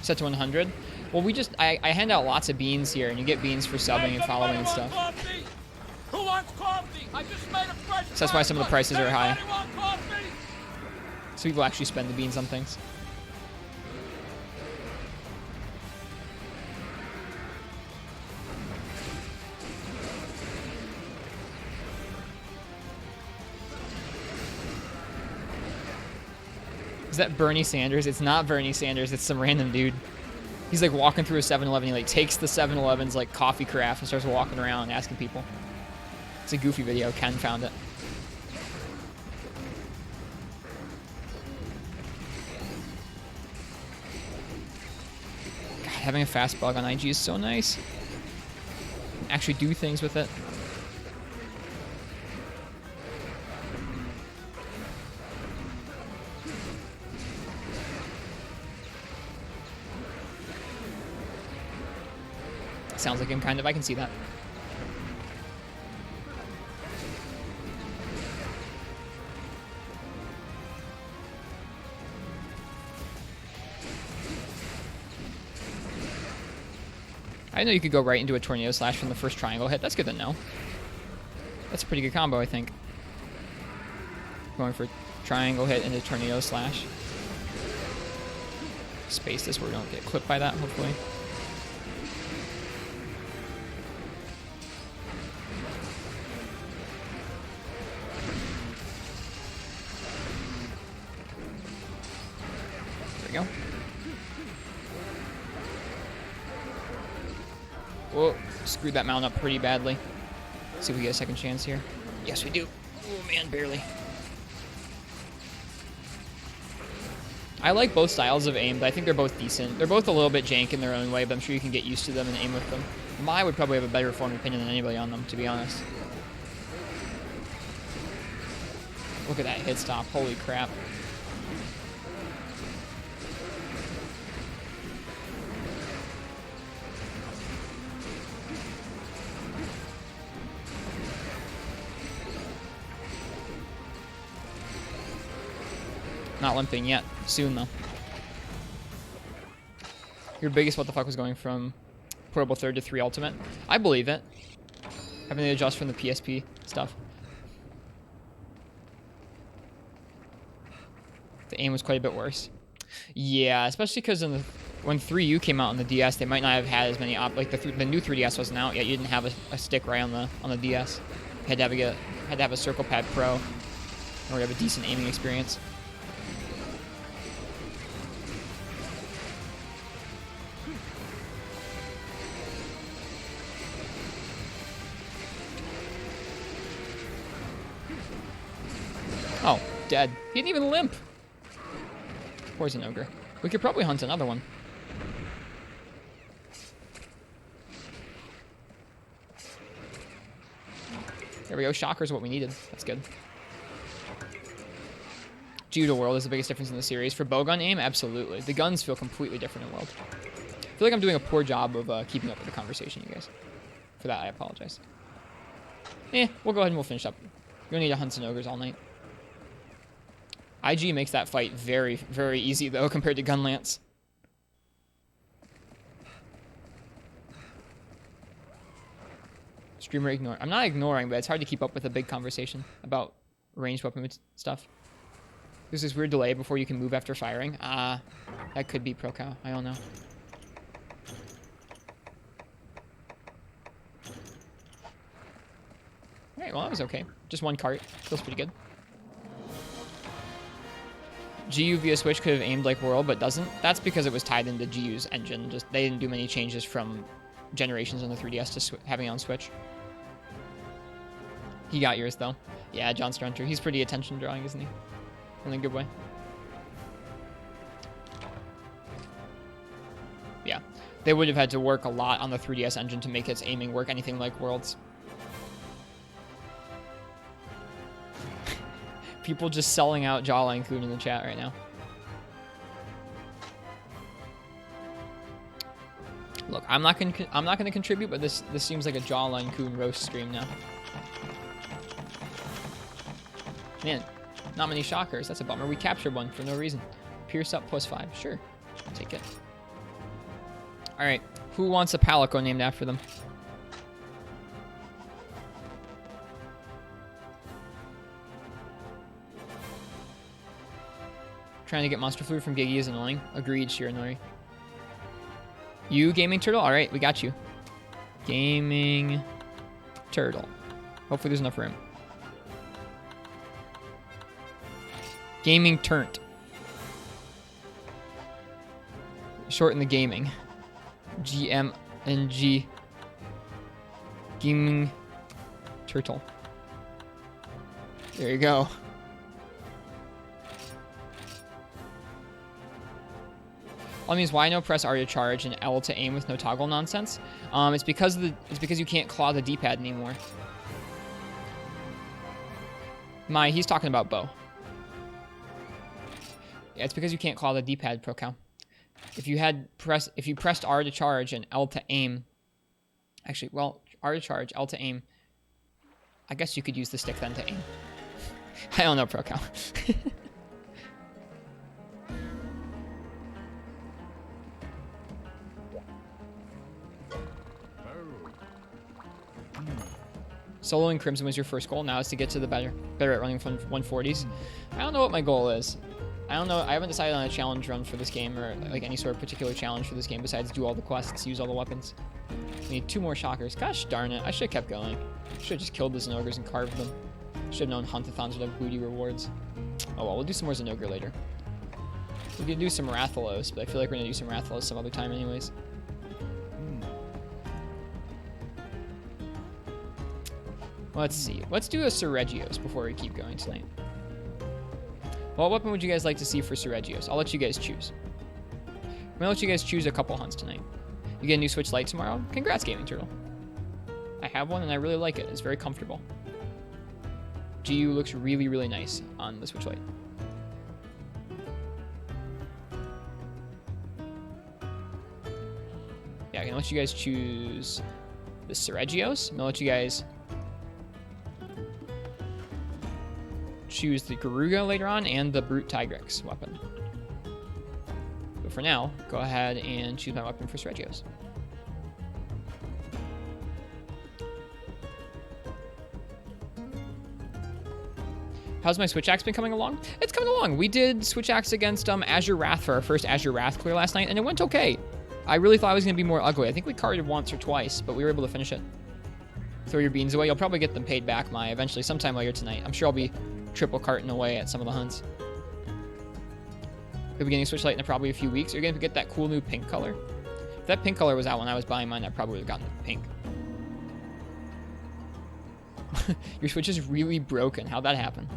Set to 100. Well, I hand out lots of beans here, and you get beans for subbing and following and stuff. Who wants coffee? I just made a fresh So that's why some of the prices are high. want coffee? So people actually spend the beans on things. Is that Bernie Sanders? It's not Bernie Sanders. It's some random dude. He's like walking through a 7-Eleven. He like takes the 7-Eleven's like coffee carafe and starts walking around asking people. It's a goofy video. Ken found it. God, having a fast bug on IG is so nice. Actually do things with it. Sounds like him, kind of. I can see that. I know you could go right into a tornado slash from the first triangle hit. That's good to know. That's a pretty good combo, I think. Going for triangle hit into tornado slash. Space this where we don't get clipped by that, hopefully. There we go. Whoa, screwed that mount up pretty badly. Let's see if we get a second chance here. Yes, we do. Oh man, barely. I like both styles of aim, but I think they're both decent. They're both a little bit jank in their own way, but I'm sure you can get used to them and aim with them. Mai would probably have a better informed opinion than anybody on them, to be honest. Look at that hit stop. Holy crap. Not limping yet. Soon, though. Your biggest what the fuck was going from portable third to 3 ultimate? I believe it. Having to adjust from the PSP stuff. The aim was quite a bit worse. Yeah, especially because when 3U came out on the DS, they might not have had as many like the new 3DS wasn't out yet. You didn't have a stick right on the DS. You had to have a Circle Pad Pro, or have a decent aiming experience. Oh, dead. He didn't even limp. Poison Ogre. We could probably hunt another one. There we go. Shocker's what we needed. That's good. Judo World is the biggest difference in the series. For bowgun aim, absolutely. The guns feel completely different in World. I feel like I'm doing a poor job of keeping up with the conversation, you guys. For that, I apologize. We'll go ahead and we'll finish up. We don't need to hunt some ogres all night. IG makes that fight very, very easy, though, compared to Gunlance. Streamer ignore. I'm not ignoring, but it's hard to keep up with a big conversation about ranged weapon stuff. There's this weird delay before you can move after firing. That could be ProCow. I don't know. Alright, well, that was okay. Just one cart. Feels pretty good. GU via Switch could have aimed like World, but doesn't. That's because it was tied into GU's engine. Just they didn't do many changes from generations on the 3DS to having it on Switch. He got yours, though. Yeah, John Strunter. He's pretty attention drawing, isn't he? In a good way. Yeah. They would have had to work a lot on the 3DS engine to make its aiming work anything like Worlds. People just selling out Jawline Kun in the chat right now. Look, I'm not gonna contribute, but this seems like a Jawline Kun roast stream now. Man, not many shockers. That's a bummer. We captured one for no reason. Pierce up +5. Sure, I'll take it. All right, who wants a Palico named after them? Trying to get Monster Food from Giggy is annoying. Agreed, Shiranori. You, Gaming Turtle? All right, we got you. Gaming Turtle. Hopefully there's enough room. Gaming Turnt. Shorten the gaming. GMNG. Gaming Turtle. There you go. All means why no press R to charge and L to aim with no toggle nonsense? It's because you can't claw the D-pad anymore. He's talking about bow. Yeah, it's because you can't claw the D-pad, Pro Cow. If you pressed R to charge and L to aim, actually, well, R to charge, L to aim. I guess you could use the stick then to aim. I don't know, Pro Cow. Soloing Crimson was your first goal. Now is to get to the better at running from 140s. I don't know what my goal is. I don't know. I haven't decided on a challenge run for this game or like any sort of particular challenge for this game besides do all the quests, use all the weapons. We need 2 more shockers. Gosh darn it. I should have kept going. Should have just killed the Zenogres and carved them. Should have known Huntathons would have booty rewards. Oh well, we'll do some more Zenogre later. We could do some Rathalos, but I feel like we're going to do some Rathalos some other time anyways. Let's see. Let's do a Seregios before we keep going tonight. What weapon would you guys like to see for Seregios? I'll let you guys choose. I'm going to let you guys choose a couple hunts tonight. You get a new Switch Lite tomorrow? Congrats, Gaming Turtle. I have one and I really like it. It's very comfortable. GU looks really, really nice on the Switch Lite. Yeah, I'm going to let you guys choose the Seregios. I'm going to let you guys choose the Garuga later on and the Brute Tigrex weapon. But for now, go ahead and choose my weapon for Seregios. How's my Switch Axe been coming along? It's coming along. We did Switch Axe against Azure Wrath for our first Azure Wrath clear last night, and it went okay. I really thought it was going to be more ugly. I think we carded once or twice, but we were able to finish it. Throw your beans away. You'll probably get them paid back, eventually sometime later tonight. I'm sure I'll be triple carting away at some of the hunts. You'll be getting Switch Lite in probably a few weeks. You're going to get that cool new pink color. If that pink color was out when I was buying mine, I probably would have gotten pink. Your Switch is really broken. How'd that happen?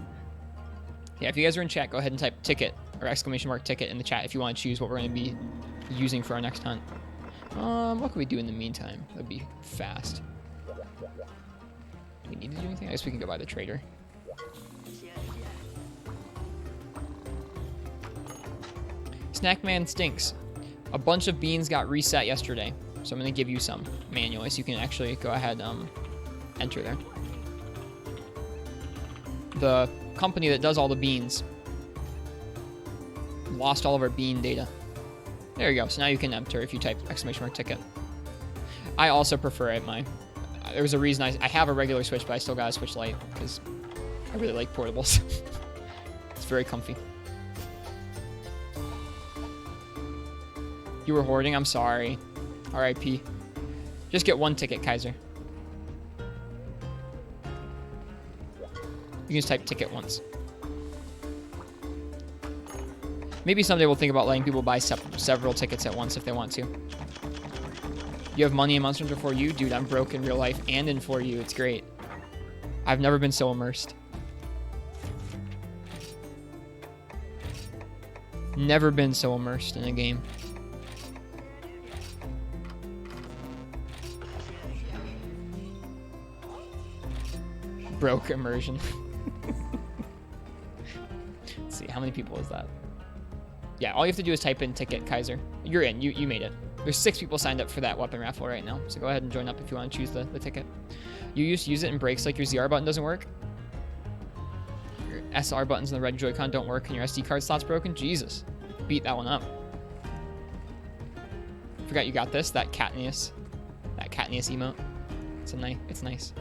Yeah, if you guys are in chat, go ahead and type ticket or _ticket in the chat if you want to choose what we're going to be using for our next hunt. What can we do in the meantime? That'd be fast. Do we need to do anything? I guess we can go by the trader. Snackman stinks. A bunch of beans got reset yesterday, so I'm going to give you some manually so you can actually go ahead and enter there. The company that does all the beans lost all of our bean data. There you go. So now you can enter if you type !ticket. I also prefer it. There was a reason I have a regular Switch, but I still got a Switch Lite because I really like portables. It's very comfy. You were hoarding? I'm sorry. RIP. Just get 1 ticket, Kaiser. You can just type ticket once. Maybe someday we'll think about letting people buy several tickets at once if they want to. You have money in Monster Hunter 4U? Dude, I'm broke in real life and in 4U. It's great. I've never been so immersed. Never been so immersed in a game. Broke immersion. Let's see, how many people is that? Yeah, all you have to do is type in ticket, Kaiser. You're in. You made it. There's 6 people signed up for that weapon raffle right now, so go ahead and join up if you want to choose the ticket. You used to use it in brakes like your ZR button doesn't work? Your SR buttons and the red Joy-Con don't work and your SD card slot's broken? Jesus. Beat that one up. Forgot you got this, that Katniss emote. It's nice.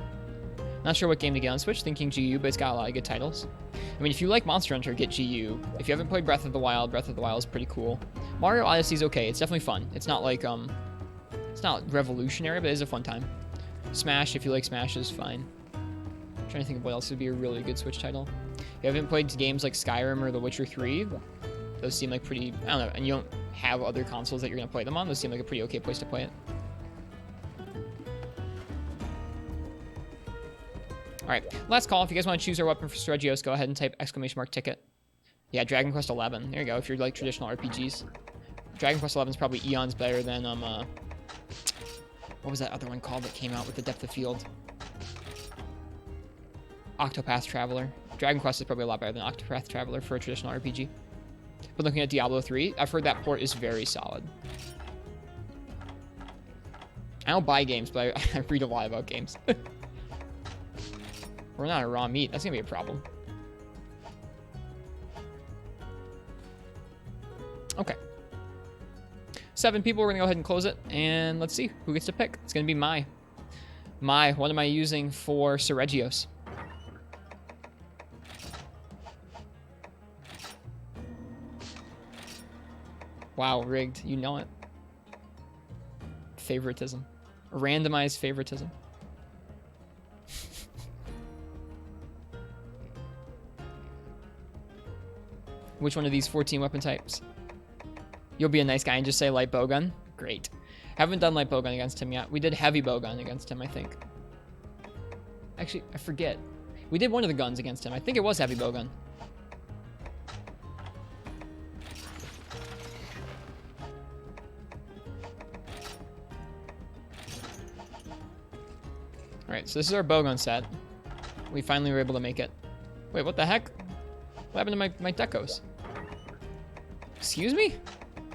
Not sure what game to get on Switch, thinking GU, but it's got a lot of good titles. I mean, if you like Monster Hunter, get GU. If you haven't played Breath of the Wild is pretty cool. Mario Odyssey's okay. It's definitely fun. It's not like, it's not revolutionary, but it is a fun time. Smash, if you like Smash, is fine. I'm trying to think of what else would be a really good Switch title. If you haven't played games like Skyrim or The Witcher 3, those seem like pretty, I don't know, and you don't have other consoles that you're going to play them on, those seem like a pretty okay place to play it. Alright, last call. If you guys want to choose our weapon for Regios, go ahead and type !ticket. Yeah, Dragon Quest 11. There you go, if you're like traditional RPGs. Dragon Quest 11 is probably eons better than, what was that other one called that came out with the depth of field? Octopath Traveler. Dragon Quest is probably a lot better than Octopath Traveler for a traditional RPG. But looking at Diablo 3, I've heard that port is very solid. I don't buy games, but I read a lot about games. We're not a raw meat. That's going to be a problem. Okay. 7 people. We're going to go ahead and close it. And let's see who gets to pick. It's going to be Mai. Mai, what am I using for Regios? Wow, rigged. You know it. Favoritism. Randomized favoritism. Which one of these 14 weapon types? You'll be a nice guy and just say light bowgun? Great. Haven't done light bowgun against him yet. We did heavy bowgun against him, I think. Actually, I forget. We did one of the guns against him. I think it was heavy bowgun. Alright, so this is our bowgun set. We finally were able to make it. Wait, what the heck? What happened to my decos? Excuse me?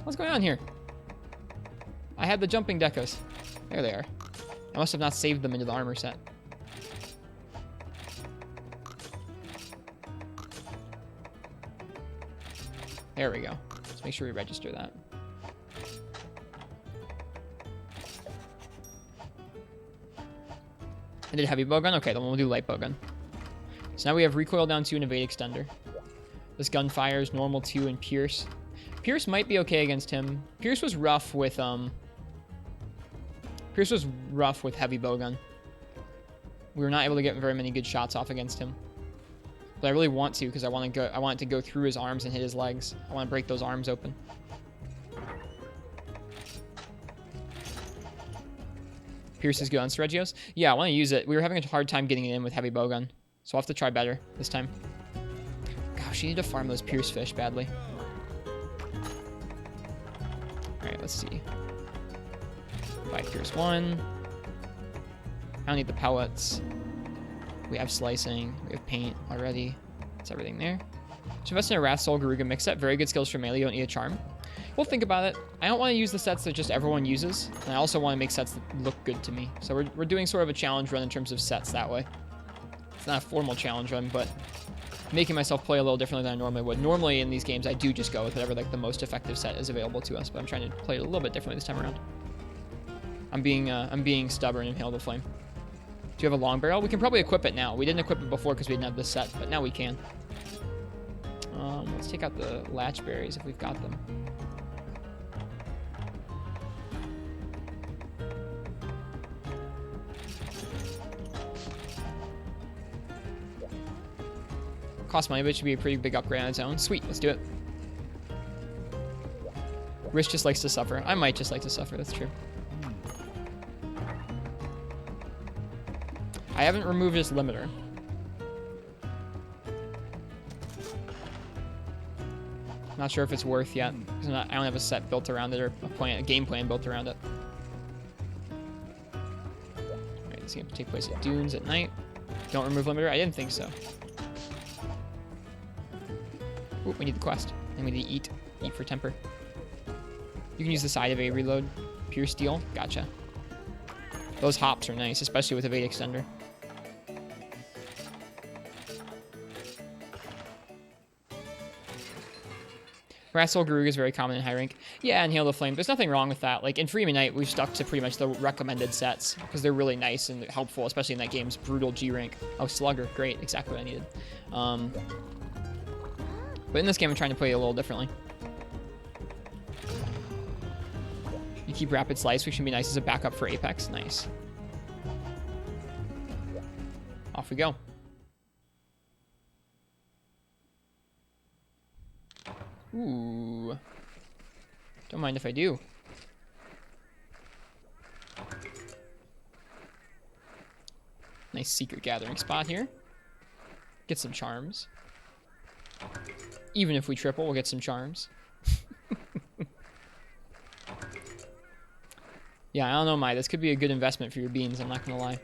What's going on here? I had the jumping decos. There they are. I must have not saved them into the armor set. There we go. Let's make sure we register that. I did heavy bowgun? Okay, then we'll do light bowgun. So now we have recoil down 2 and evade extender. This gun fires normal 2 and pierce. Pierce might be okay against him. Pierce was rough with heavy bowgun. We were not able to get very many good shots off against him. But I really want to because I want it to go through his arms and hit his legs. I want to break those arms open. Pierce is good on Regios. Yeah, I want to use it. We were having a hard time getting it in with heavy bowgun. So I'll have to try better this time. Gosh, you need to farm those Pierce fish badly. Alright, let's see. 5 Pierce 1. I don't need the pellets. We have slicing. We have paint already. That's everything there. So invest in a Wrath Soul Garuga mix set. Very good skills for melee. You don't need a charm. We'll think about it. I don't want to use the sets that just everyone uses. And I also want to make sets that look good to me. So we're doing sort of a challenge run in terms of sets that way. It's not a formal challenge run, but making myself play a little differently than I normally would. Normally in these games, I do just go with whatever like the most effective set is available to us, but I'm trying to play it a little bit differently this time around. I'm being stubborn and hail the flame. Do you have a long barrel? We can probably equip it now. We didn't equip it before because we didn't have this set, but now we can. Let's take out the latch berries if we've got them. Cost money, but it should be a pretty big upgrade on its own. Sweet, let's do it. Rich just likes to suffer. I might just like to suffer, that's true. I haven't removed this limiter. Not sure if it's worth yet, because I don't have a set built around it or a game plan built around it. Alright, this game take place at dunes at night. Don't remove limiter? I didn't think so. Ooh, we need the quest. And we need to eat. Eat for temper. You can use the side of a reload. Pure steel. Gotcha. Those hops are nice, especially with a Evade Extender. Wrestle Garug is very common in high rank. Yeah, and Hail the Flame. There's nothing wrong with that. Like, in Freeman Knight, we've stuck to pretty much the recommended sets because they're really nice and helpful, especially in that game's brutal G rank. Oh, Slugger. Great. Exactly what I needed. But in this game, I'm trying to play it a little differently. You keep Rapid Slice, which can be nice as a backup for Apex. Nice. Off we go. Ooh. Don't mind if I do. Nice secret gathering spot here. Get some charms. Even if we triple, we'll get some charms. Yeah, I don't know, Mai. This could be a good investment for your beans, I'm not gonna lie.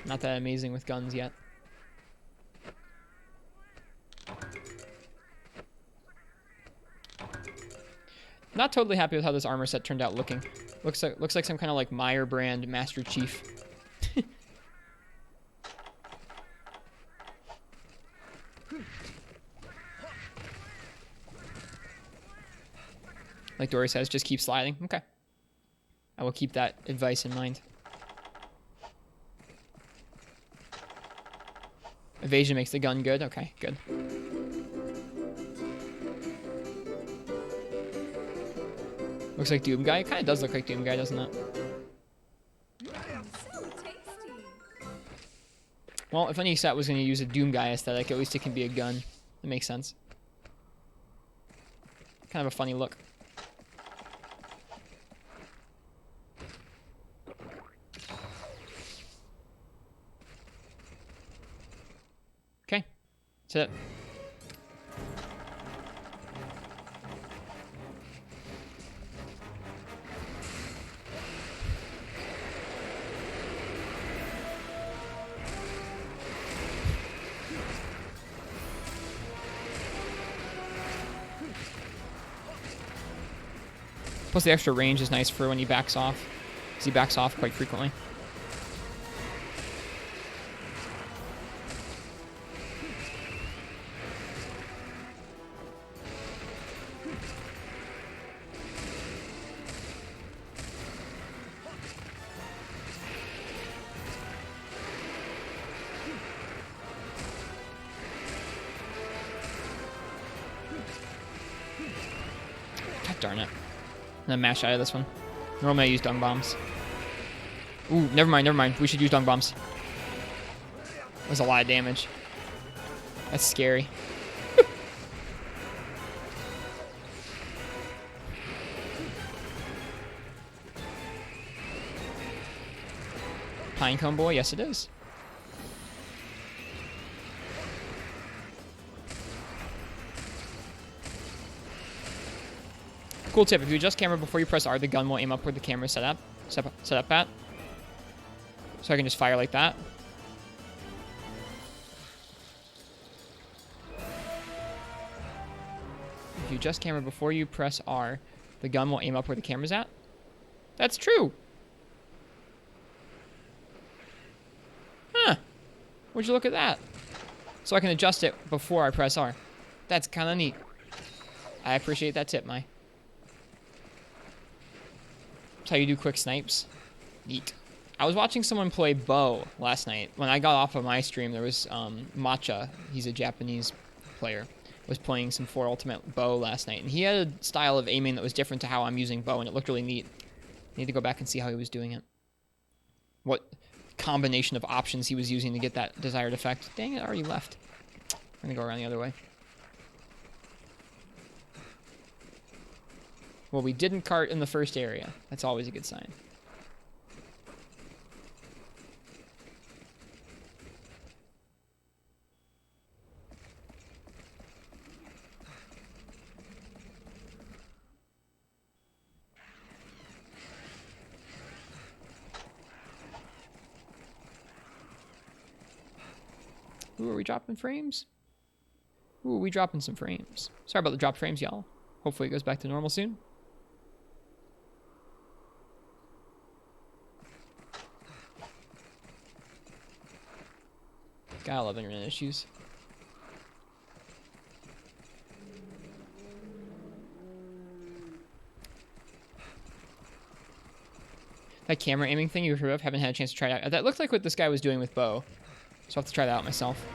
Not that amazing with guns yet. Not totally happy with how this armor set turned out looking. Looks like some kind of like Meyer brand Master Chief. Like Dory says, just keep sliding. Okay. I will keep that advice in mind. Evasion makes the gun good. Okay, good. Looks like Doom Guy. It kind of does look like Doom Guy, doesn't it? So tasty. Well, if any set was going to use a Doom Guy aesthetic, at least it can be a gun. That makes sense. Kind of a funny look. Okay. That's it. Plus the extra range is nice for when he backs off, because he backs off quite frequently. God darn it. I'm gonna mash out of this one. Normally I use dung bombs. Ooh, never mind. We should use dung bombs. That was a lot of damage. That's scary. Pinecone boy, yes it is. Cool tip, if you adjust camera before you press R, the gun will aim up where the camera is set up at. So I can just fire like that. If you adjust camera before you press R, the gun will aim up where the camera's at. That's true. Huh. Would you look at that? So I can adjust it before I press R. That's kind of neat. I appreciate that tip, Mai. That's how you do quick snipes. Neat. I was watching someone play bow last night. When I got off of my stream, there was Matcha. He's a Japanese player. Was playing some 4 Ultimate bow last night. And he had a style of aiming that was different to how I'm using bow, and it looked really neat. I need to go back and see how he was doing it. What combination of options he was using to get that desired effect. Dang it, I already left. I'm going to go around the other way. Well, we didn't cart in the first area. That's always a good sign. Ooh, are we dropping frames? Ooh, we dropping some frames. Sorry about the drop frames, y'all. Hopefully it goes back to normal soon. Gotta love internet issues. That camera aiming thing you've heard of, haven't had a chance to try it out. That looked like what this guy was doing with Bo. So I'll have to try that out myself.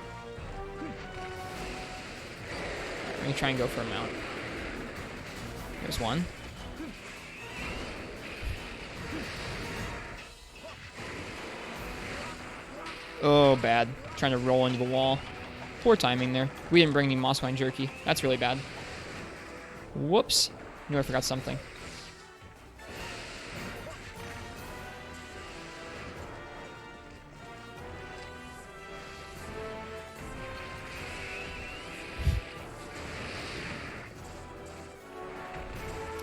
Let me try and go for a mount. There's one. Oh, bad. Trying to roll into the wall. Poor timing there. We didn't bring any moss wine jerky. That's really bad. Whoops. Knew I forgot something.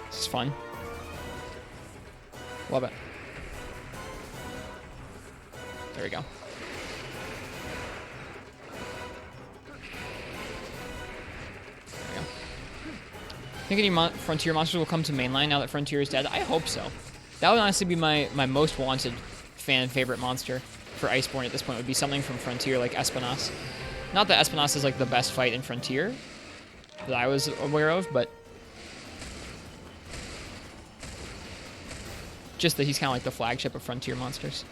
This is fun. Love it. There we go. Think any Frontier monsters will come to mainline now that Frontier is dead? I hope so. That would honestly be my most wanted fan favorite monster for Iceborne at this point. Would be something from Frontier like Espinas. Not that Espinas is like the best fight in Frontier that I was aware of, but just that he's kind of like the flagship of Frontier monsters.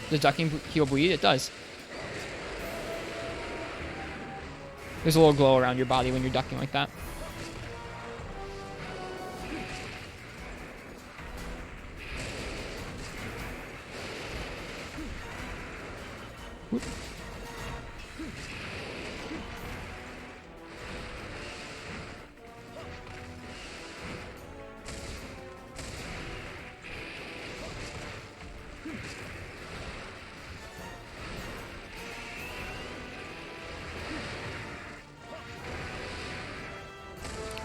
Does ducking heal bleed? It does. There's a little glow around your body when you're ducking like that. Whoop.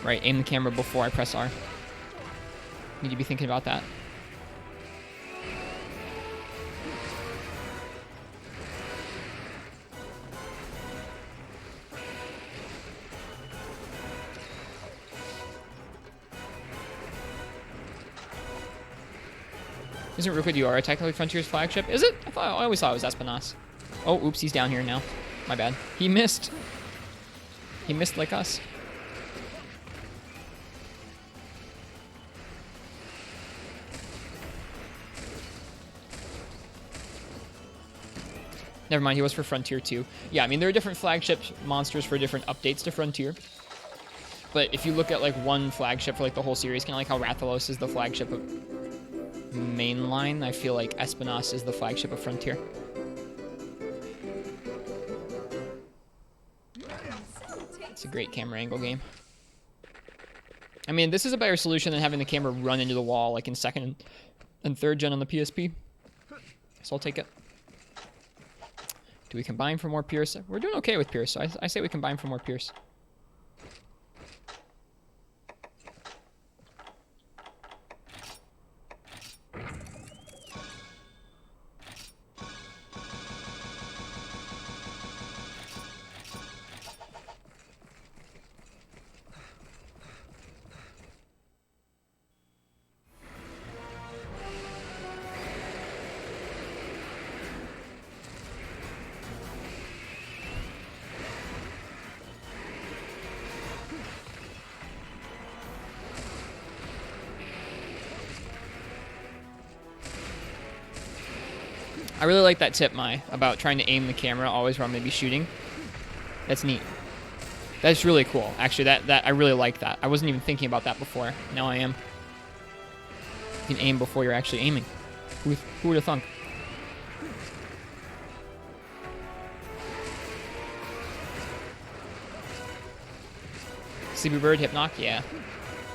Right, aim the camera before I press R. Need to be thinking about that. Isn't Ruka Diora technically Frontier's flagship? Is it? I always thought it was Espinas. Oh, oops, he's down here now. My bad. He missed. He missed like us. Never mind, he was for Frontier too. Yeah, I mean, there are different flagship monsters for different updates to Frontier. But if you look at like one flagship for like the whole series, kind of like how Rathalos is the flagship of mainline, I feel like Espinas is the flagship of Frontier. It's a great camera angle game. I mean, this is a better solution than having the camera run into the wall like in second and third gen on the PSP. So I'll take it. Do we combine for more Pierce? We're doing okay with Pierce, so I say we combine for more Pierce. I really like that tip, Mai, about trying to aim the camera always where I'm going to be shooting. That's neat. That's really cool. Actually, that I really like that. I wasn't even thinking about that before. Now I am. You can aim before you're actually aiming. Who would have thunk? Sleepy Bird, Hypnoc, yeah.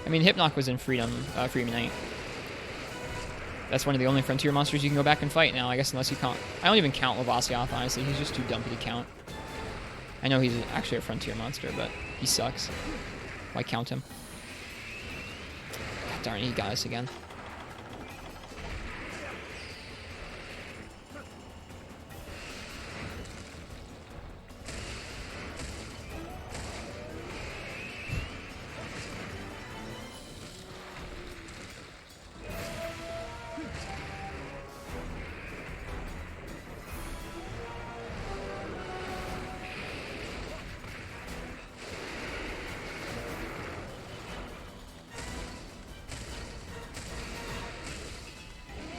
I mean, Hypnoc was in Freedom Night. That's one of the only Frontier monsters you can go back and fight now, I guess, unless you count. I don't even count Lavasioth, honestly. He's just too dumpy to count. I know he's actually a Frontier monster, but he sucks. Why count him? God darn it, he got us again.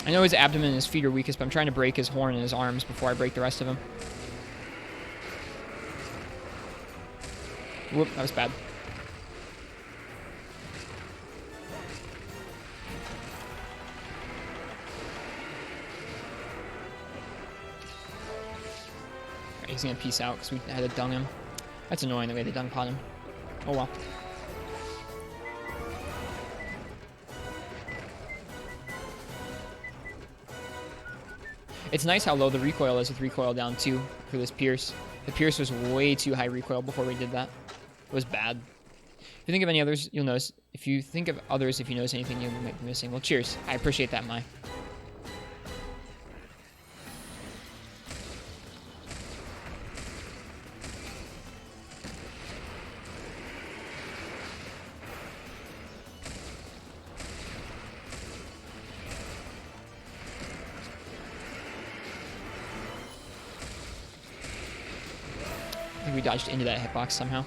I know his abdomen and his feet are weakest, but I'm trying to break his horn and his arms before I break the rest of him. Whoop, that was bad. Alright, he's gonna peace out because we had to dung him. That's annoying the way they dung pot him. Oh well. It's nice how low the recoil is with recoil down too for this Pierce. The Pierce was way too high recoil before we did that. It was bad. If you think of any others, you'll notice. If you think of others, if you notice anything you might be missing, well, cheers. I appreciate that, Mai. I think we dodged into that hitbox somehow.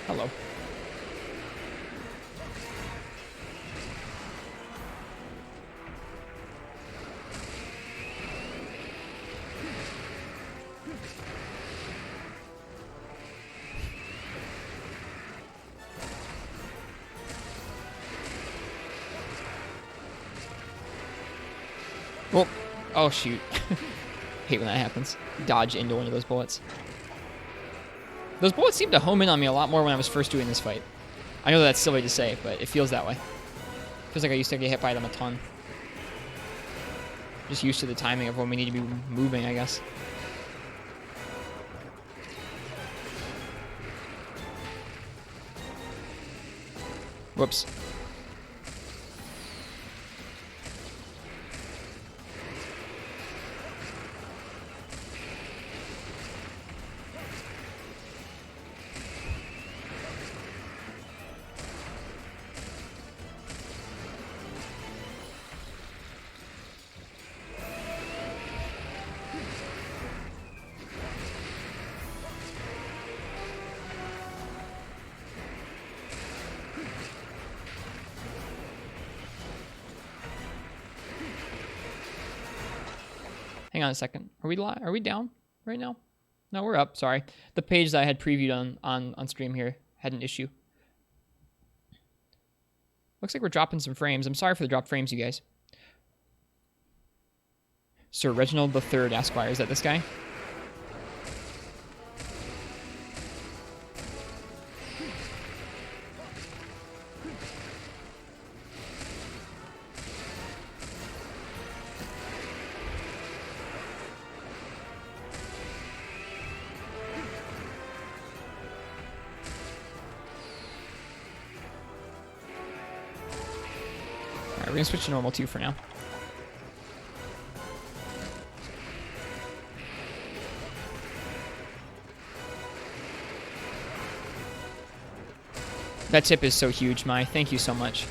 Hello. Well, oh shoot. Hate when that happens. Dodge into one of those bullets. Those bullets seem to home in on me a lot more when I was first doing this fight. I know that's silly to say, but it feels that way. Feels like I used to get hit by them a ton. Just used to the timing of when we need to be moving, I guess. Whoops. Hang on a second. Are we live? Are we down right now? No, we're up. Sorry. The page that I had previewed on stream here had an issue. Looks like we're dropping some frames. I'm sorry for the dropped frames, you guys. Sir Reginald III Esquire. Is that this guy? We're going to switch to normal 2 for now. That tip is so huge, Mai. Thank you so much.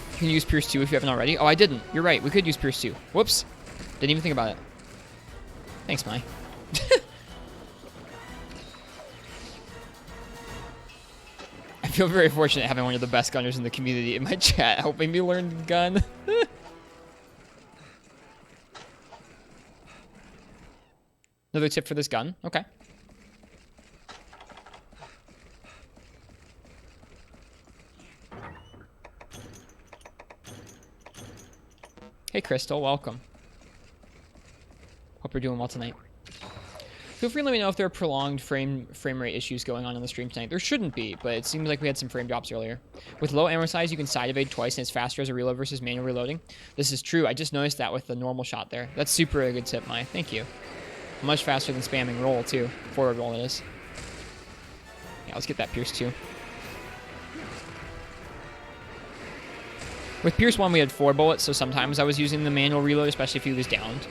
You can use Pierce 2 if you haven't already. Oh, I didn't. You're right. We could use Pierce 2. Whoops. Didn't even think about it. Thanks, Mai. I feel very fortunate having one of the best gunners in the community in my chat helping me learn to gun. Another tip for this gun. Okay. Hey, Crystal, welcome. Hope you're doing well tonight. Feel free to let me know if there are prolonged frame rate issues going on the stream tonight. There shouldn't be, but it seems like we had some frame drops earlier. With low ammo size, you can side evade twice, and it's faster as a reload versus manual reloading. This is true. I just noticed that with the normal shot there. That's super a good tip, Mai. Thank you. Much faster than spamming roll, too. Forward roll, it is. Yeah, let's get that Pierce 2. With Pierce 1, we had 4 bullets, so sometimes I was using the manual reload, especially if he was downed.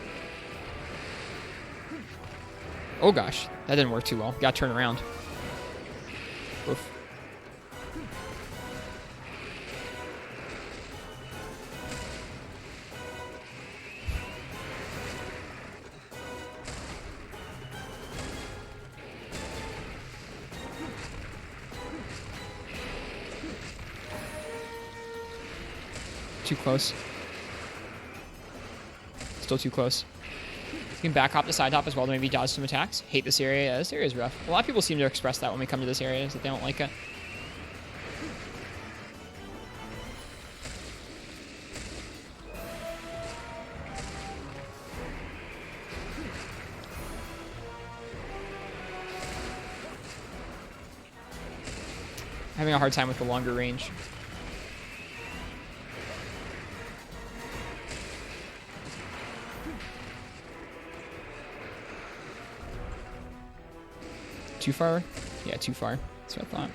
Oh gosh, that didn't work too well. Gotta turn around. Oof. Too close. Still too close. You can back hop to side hop as well to maybe dodge some attacks. Hate this area. Yeah, this area is rough. A lot of people seem to express that when we come to this area, is that they don't like it. Having a hard time with the longer range. Too far? Yeah, too far. That's what I thought.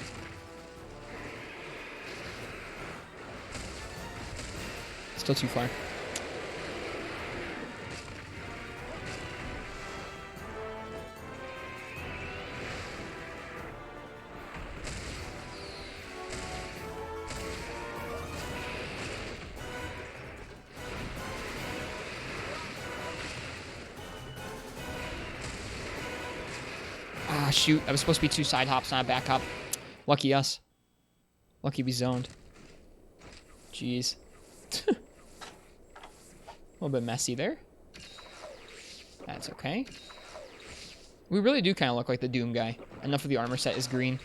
Still too far. Shoot, that was supposed to be 2 side hops, not a back hop. Lucky us. Lucky we zoned. Jeez. A little bit messy there. That's okay. We really do kind of look like the Doom guy. Enough of the armor set is green.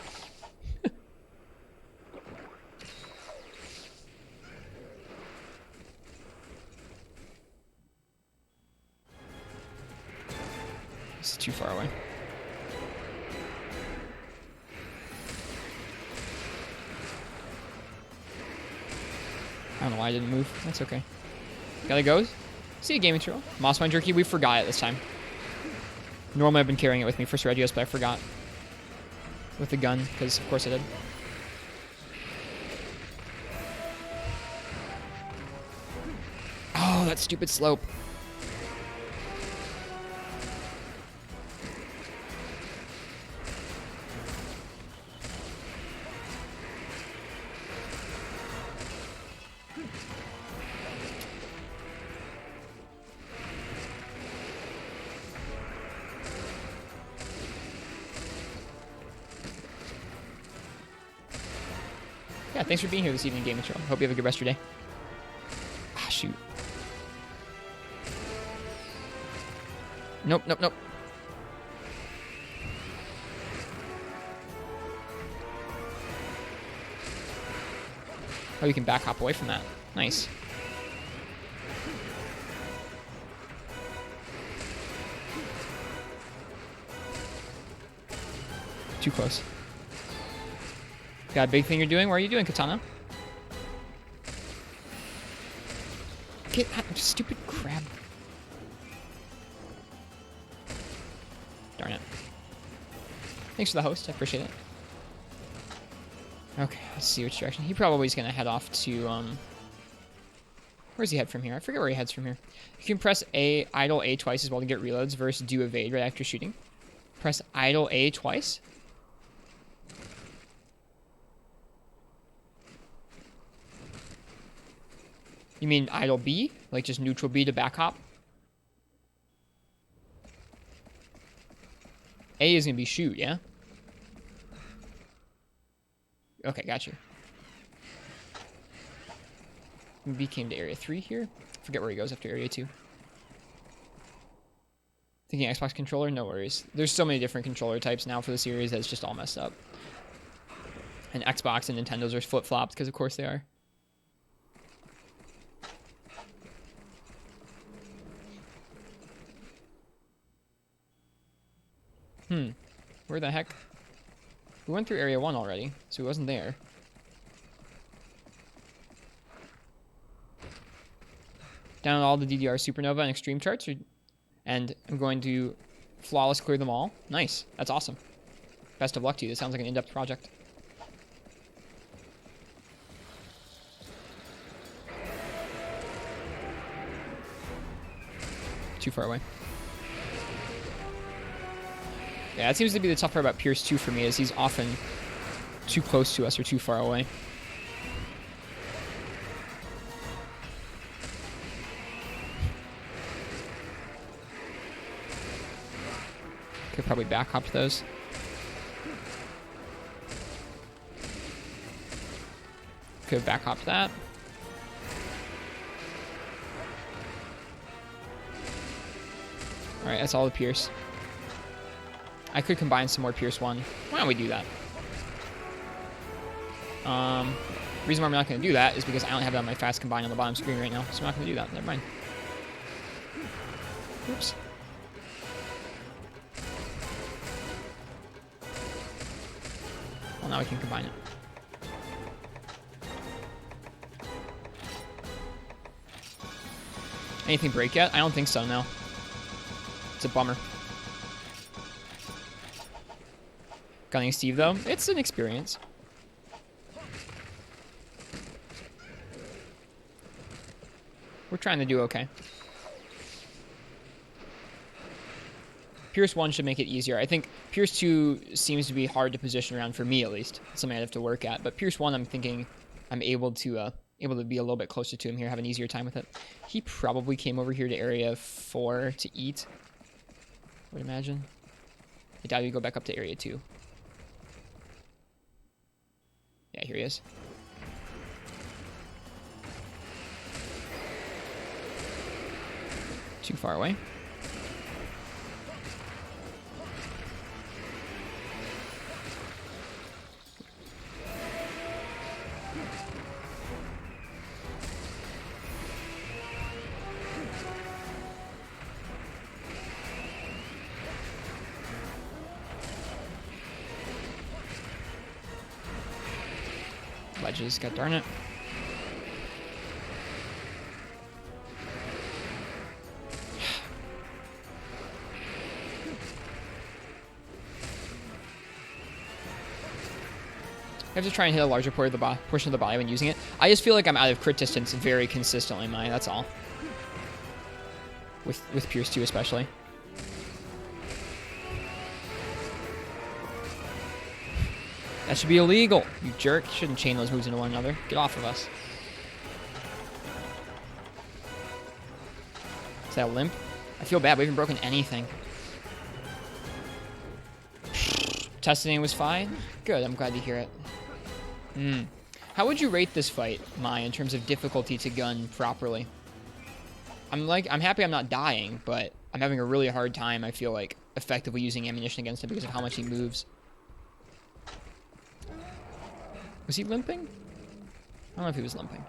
This is too far away. I don't know why I didn't move. That's okay. Got it goes. See a gaming trail. Moss Mine Jerky. We forgot it this time. Normally I've been carrying it with me for Radios, but I forgot. With the gun, because of course I did. Oh, that stupid slope. Yeah, thanks for being here this evening, Gaming Trail. Hope you have a good rest of your day. Ah, shoot. Nope, nope, nope. Oh, you can back hop away from that. Nice. Too close. Got a big thing you're doing? What are you doing, Katana? Get out, stupid crab. Darn it. Thanks for the host. I appreciate it. Okay, let's see which direction. He probably is going to head off to, where's he head from here? I forget where he heads from here. You can press idle A twice as well to get reloads versus do evade right after shooting. Press idle A twice. You mean idle B? Like just neutral B to back hop? A is going to be shoot, yeah? Okay, got you. B came to area 3 here. Forget where he goes after area 2. Thinking Xbox controller? No worries. There's so many different controller types now for the series that it's just all messed up. And Xbox and Nintendo's are flip-flopped because of course they are. Where the heck? We went through area 1 already, so he wasn't there. Down all the DDR Supernova and Extreme charts, and I'm going to flawless clear them all. Nice. That's awesome. Best of luck to you. This sounds like an in-depth project. Too far away. Yeah, that seems to be the tough part about Pierce 2 for me, is he's often too close to us or too far away. Could probably back hop those. Could back hop that. Alright, that's all the Pierce. I could combine some more Pierce 1. Why don't we do that? Reason why I'm not going to do that is because I don't have that on my fast combine on the bottom screen right now, so I'm not going to do that. Never mind. Oops. Well, now we can combine it. Anything break yet? I don't think so, no. It's a bummer. Gunning Steve, though, it's an experience. We're trying to do okay. Pierce 1 should make it easier. I think Pierce 2 seems to be hard to position around, for me at least. It's something I'd have to work at. But Pierce 1, I'm thinking I'm able to be a little bit closer to him here, have an easier time with it. He probably came over here to area 4 to eat, I would imagine. I doubt he'd go back up to area 2. Yeah, here he is. Too far away. Ledges, god darn it. I have to try and hit a larger portion of the body when using it. I just feel like I'm out of crit distance very consistently, Mine. That's all. With Pierce 2 especially. That should be illegal, you jerk. You shouldn't chain those moves into one another. Get off of us. Is that a limp? I feel bad. We haven't broken anything. Testing was fine. Good. I'm glad to hear it. How would you rate this fight, Mai, in terms of difficulty to gun properly? I'm happy I'm not dying, but I'm having a really hard time, I feel like, effectively using ammunition against him because of how much he moves. Was he limping? I don't know if he was limping.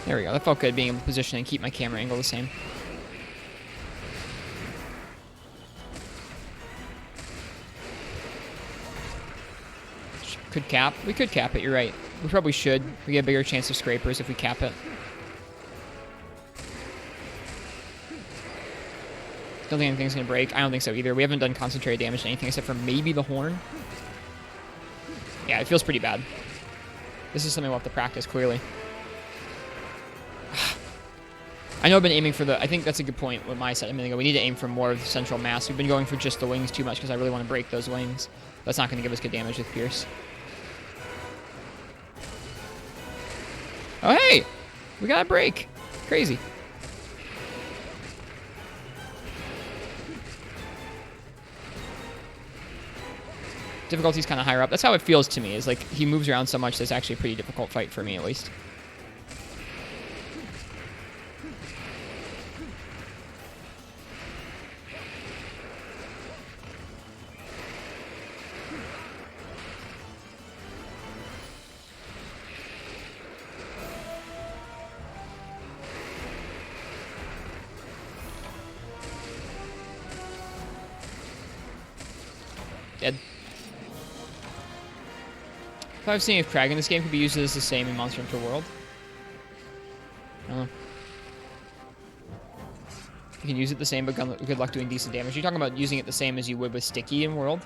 There we go. That felt good, being able to position and keep my camera angle the same. Could cap. We could cap it, you're right. We probably should. We get a bigger chance of scrapers if we cap it. Don't think anything's going to break. I don't think so either. We haven't done concentrated damage to anything except for maybe the horn. Yeah, it feels pretty bad. This is something we'll have to practice, clearly. I know I've been aiming for the... I think that's a good point with my set a minute ago. We need to aim for more of the central mass. We've been going for just the wings too much because I really want to break those wings. That's not going to give us good damage with Pierce. Oh, hey! We got a break. Crazy. Difficulty's kind of higher up. That's how it feels to me. Is like he moves around so much that it's actually a pretty difficult fight for me, at least. If I was seeing if Crag in this game could be used as the same in Monster Hunter World. I don't know. You can use it the same, but good luck doing decent damage. You're talking about using it the same as you would with Sticky in World?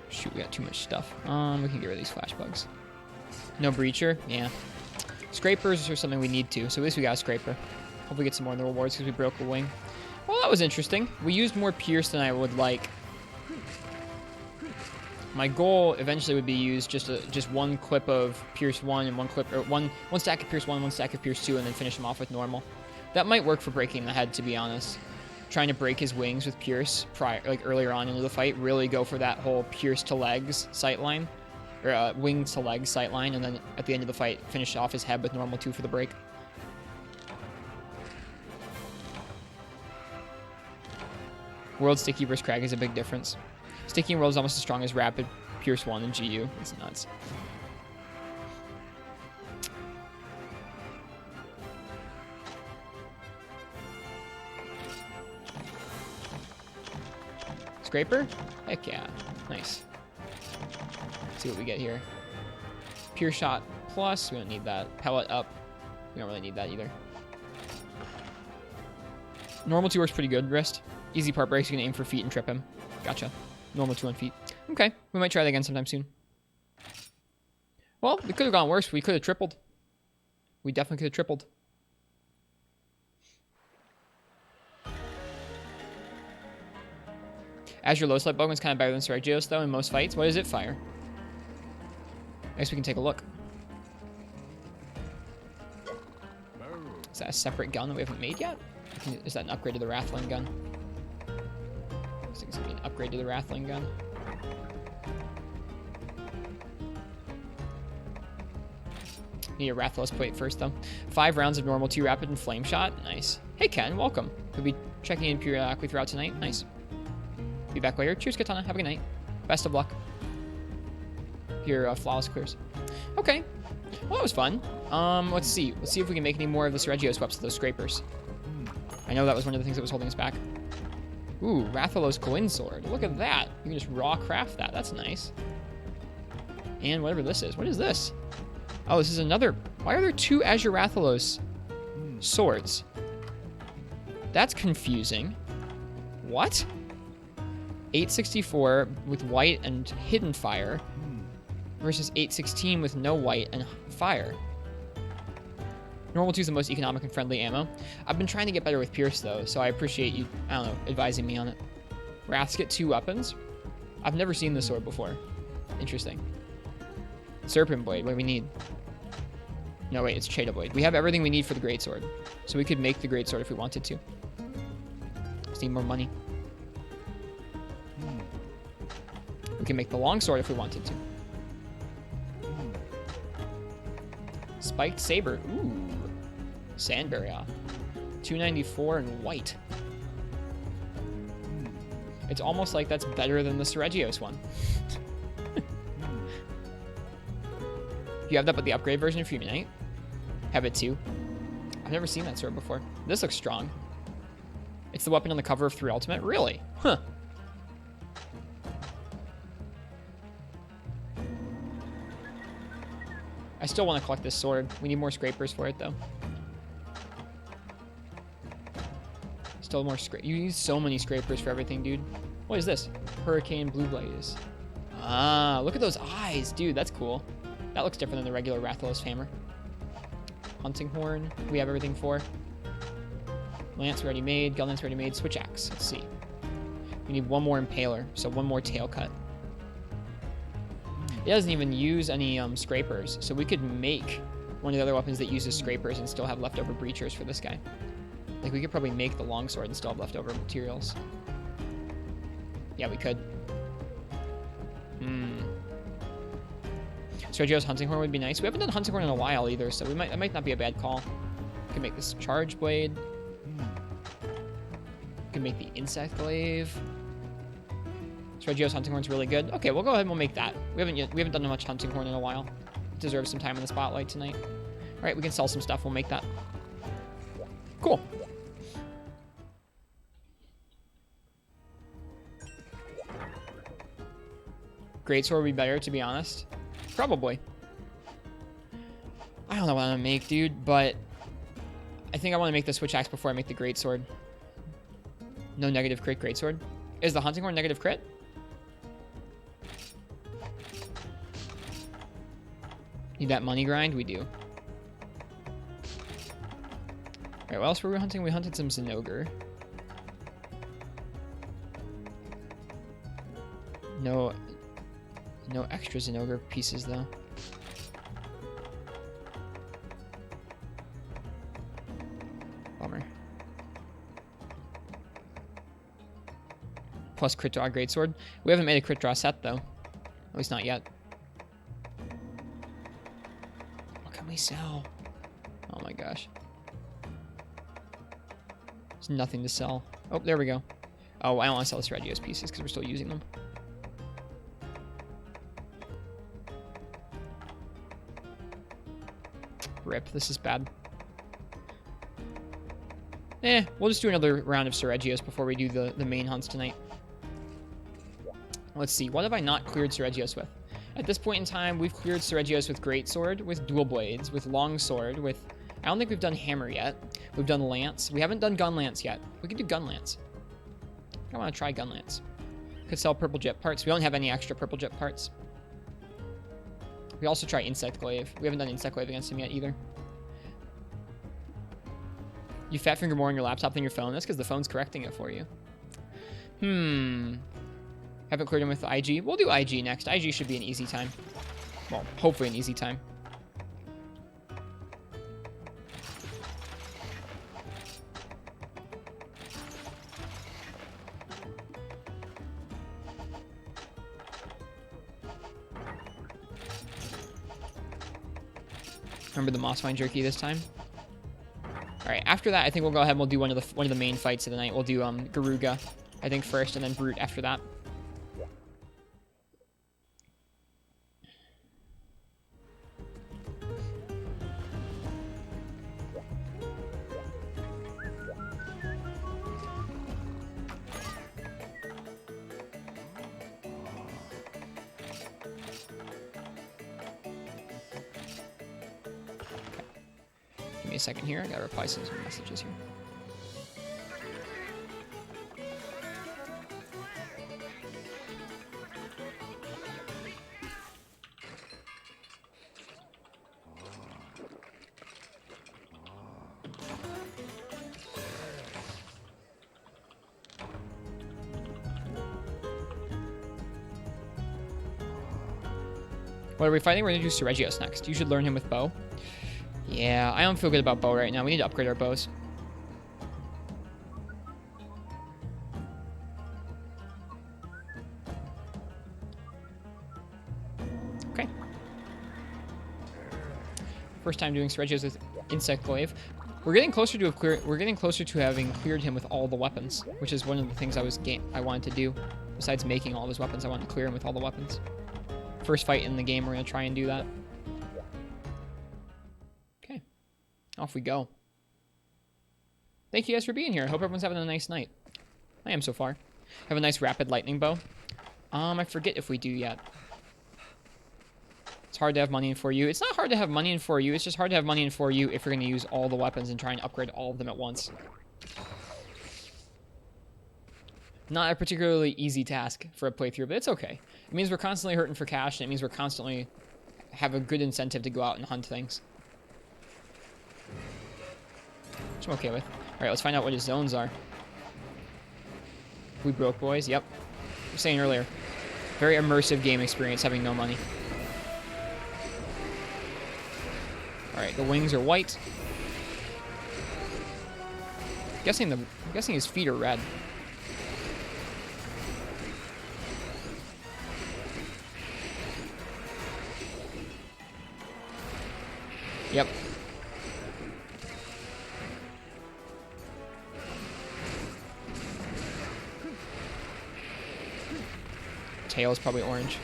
Shoot, we got too much stuff. We can get rid of these flash bugs. No breacher? Yeah. Scrapers are something we need to, so at least we got a scraper. Hopefully get some more in the rewards because we broke a wing. Well, that was interesting. We used more Pierce than I would like. My goal eventually would be use just one clip of Pierce 1 and one stack of Pierce 1, one stack of Pierce 2, and then finish him off with normal. That might work for breaking the head, to be honest. Trying to break his wings with Pierce earlier on into the fight, really go for that whole Pierce to legs sightline, or wings to legs sightline, and then at the end of the fight, finish off his head with normal 2 for the break. World Sticky versus Crag is a big difference. Sticky in World is almost as strong as Rapid, Pierce 1, and GU. It's nuts. Scraper? Heck yeah. Nice. Let's see what we get here. Pure Shot Plus. We don't need that. Pellet up. We don't really need that either. Normal 2 works pretty good, Wrist. Easy part breaks. You can aim for feet and trip him. Gotcha. Normal 2 on feet. Okay. We might try that again sometime soon. Well, we could have gone worse. We could have tripled. We definitely could have tripled. Azure Low Slide Bugman's kind of better than Sergio's, though, in most fights. What does it fire? I guess we can take a look. Is that a separate gun that we haven't made yet? Is that an upgrade to the Wrathling gun? I think it's going to be an upgrade to the Wrathling gun. Need a Rathalos plate first, though. 5 rounds of normal, 2 rapid, and flame shot. Nice. Hey, Ken, welcome. We'll be checking in periodically throughout tonight. Nice. Be back later. Cheers, Katana. Have a good night. Best of luck. Your flawless clears. Okay. Well, that was fun. Let's see. Let's see if we can make any more of the Sergio sweeps with those scrapers. I know that was one of the things that was holding us back. Ooh, Rathalos Coin Sword. Look at that. You can just raw craft that. That's nice. And whatever this is. What is this? Oh, this is another... Why are there 2 Azure Rathalos swords? That's confusing. What? 864 with white and hidden fire versus 816 with no white and fire. Normal 2 is the most economic and friendly ammo. I've been trying to get better with Pierce, though, so I appreciate you, I don't know, advising me on it. Wraths get 2 weapons. I've never seen this sword before. Interesting. Serpent Blade, what do we need? No, wait, it's Cheta Blade. We have everything we need for the Greatsword, so we could make the Greatsword if we wanted to. Just need more money. We can make the Longsword if we wanted to. Spiked Saber. Ooh. Sandberry off. 294 and white. It's almost like that's better than the Seregios one. You have that but the upgrade version of Fuminite? Have it too. I've never seen that sword before. This looks strong. It's the weapon on the cover of 3 Ultimate? Really? Huh. I still want to collect this sword. We need more scrapers for it, though. Still more scrapers. You need so many scrapers for everything, dude. What is this? Hurricane Blue Blaze. Ah, look at those eyes. Dude, that's cool. That looks different than the regular Rathalos hammer. Hunting Horn, we have everything for. Lance already made. Gun Lance already made. Switch Axe. Let's see. We need 1 more Impaler, so 1 more Tail Cut. It doesn't even use any scrapers, so we could make one of the other weapons that uses scrapers and still have leftover breachers for this guy. Like, we could probably make the longsword and still have leftover materials. Yeah, we could. Sergio's Hunting Horn would be nice. We haven't done Hunting Horn in a while either, so that might not be a bad call. We can make this Charge Blade. We can make the Insect Glaive. Sergio's Hunting Horn's really good. Okay, we'll go ahead and we'll make that. We haven't done much Hunting Horn in a while. It deserves some time in the spotlight tonight. All right, we can sell some stuff. We'll make that. Cool. Greatsword would be better, to be honest. Probably. I don't know what I'm gonna make, dude, but I think I want to make the switch axe before I make the Greatsword. No negative crit Greatsword. Is the hunting horn negative crit? Need that money grind? We do. Alright, what else were we hunting? We hunted some Zinogre. No extra Zinogre pieces, though. Bummer. Plus crit draw Greatsword. We haven't made a crit draw set, though. At least not yet. What can we sell? Oh my gosh. There's nothing to sell. Oh, there we go. Oh, I don't want to sell the Sergio's pieces because we're still using them. Rip, this is bad. We'll just do another round of Sergios before we do the main hunts tonight. Let's see, what have I not cleared Sergios with? At this point in time, we've cleared Sergios with Greatsword, with Dual Blades, with Longsword, with... I don't think we've done Hammer yet. We've done Lance. We haven't done Gun Lance yet. We can do Gun Lance. I want to try Gun Lance. Could sell Purple Jet parts. We don't have any extra Purple Jet parts. We also try Insect Glaive. We haven't done Insect Glaive against him yet either. You fat finger more on your laptop than your phone. That's because the phone's correcting it for you. Haven't cleared him with IG. We'll do IG next. IG should be an easy time. Well, hopefully an easy time. Remember the Mossvine Jerky this time? Alright, after that, I think we'll go ahead and we'll do one of the main fights of the night. We'll do Garuga, I think, first, and then Brute after that. Give me a second here. I gotta reply to some messages here. What are we fighting? We're gonna do Sergios next. You should learn him with bow. Yeah, I don't feel good about bow right now. We need to upgrade our bows. Okay. First time doing Sergios with Insect Glaive. We're getting closer to having cleared him with all the weapons, which is one of the things I wanted to do. Besides making all of his weapons, I wanted to clear him with all the weapons. First fight in the game, we're gonna try and do that. Off we go. Thank you guys for being here. I hope everyone's having a nice night. I am so far. Have a nice rapid lightning bow. I forget if we do yet. It's hard to have money in 4U. It's not hard to have money in 4U. It's just hard to have money in 4U if you're going to use all the weapons and try and upgrade all of them at once. Not a particularly easy task for a playthrough, but it's okay. It means we're constantly hurting for cash, and it means we're constantly have a good incentive to go out and hunt things. Which I'm okay with. Alright, let's find out what his zones are. We broke, boys. Yep. I was saying earlier. Very immersive game experience having no money. Alright, the wings are white. I'm guessing his feet are red. Yep. Tail is probably orange.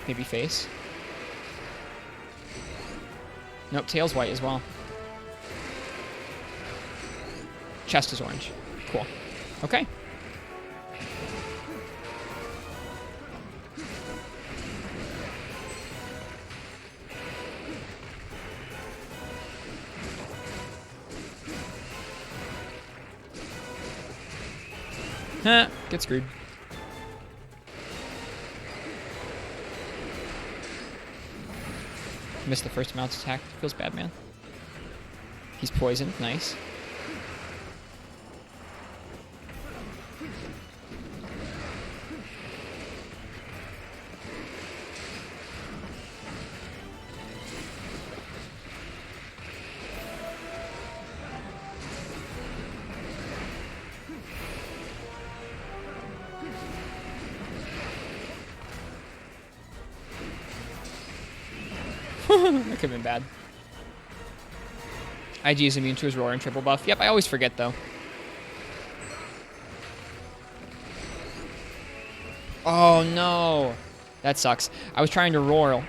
Maybe face. Nope, tail's white as well. Chest is orange. Cool. Okay. Huh, get screwed. Missed the first mount's attack. Feels bad, man. He's poisoned. Nice. That could have been bad. IG is immune to his roar and triple buff. Yep, I always forget though. Oh no, that sucks. I was trying to roll,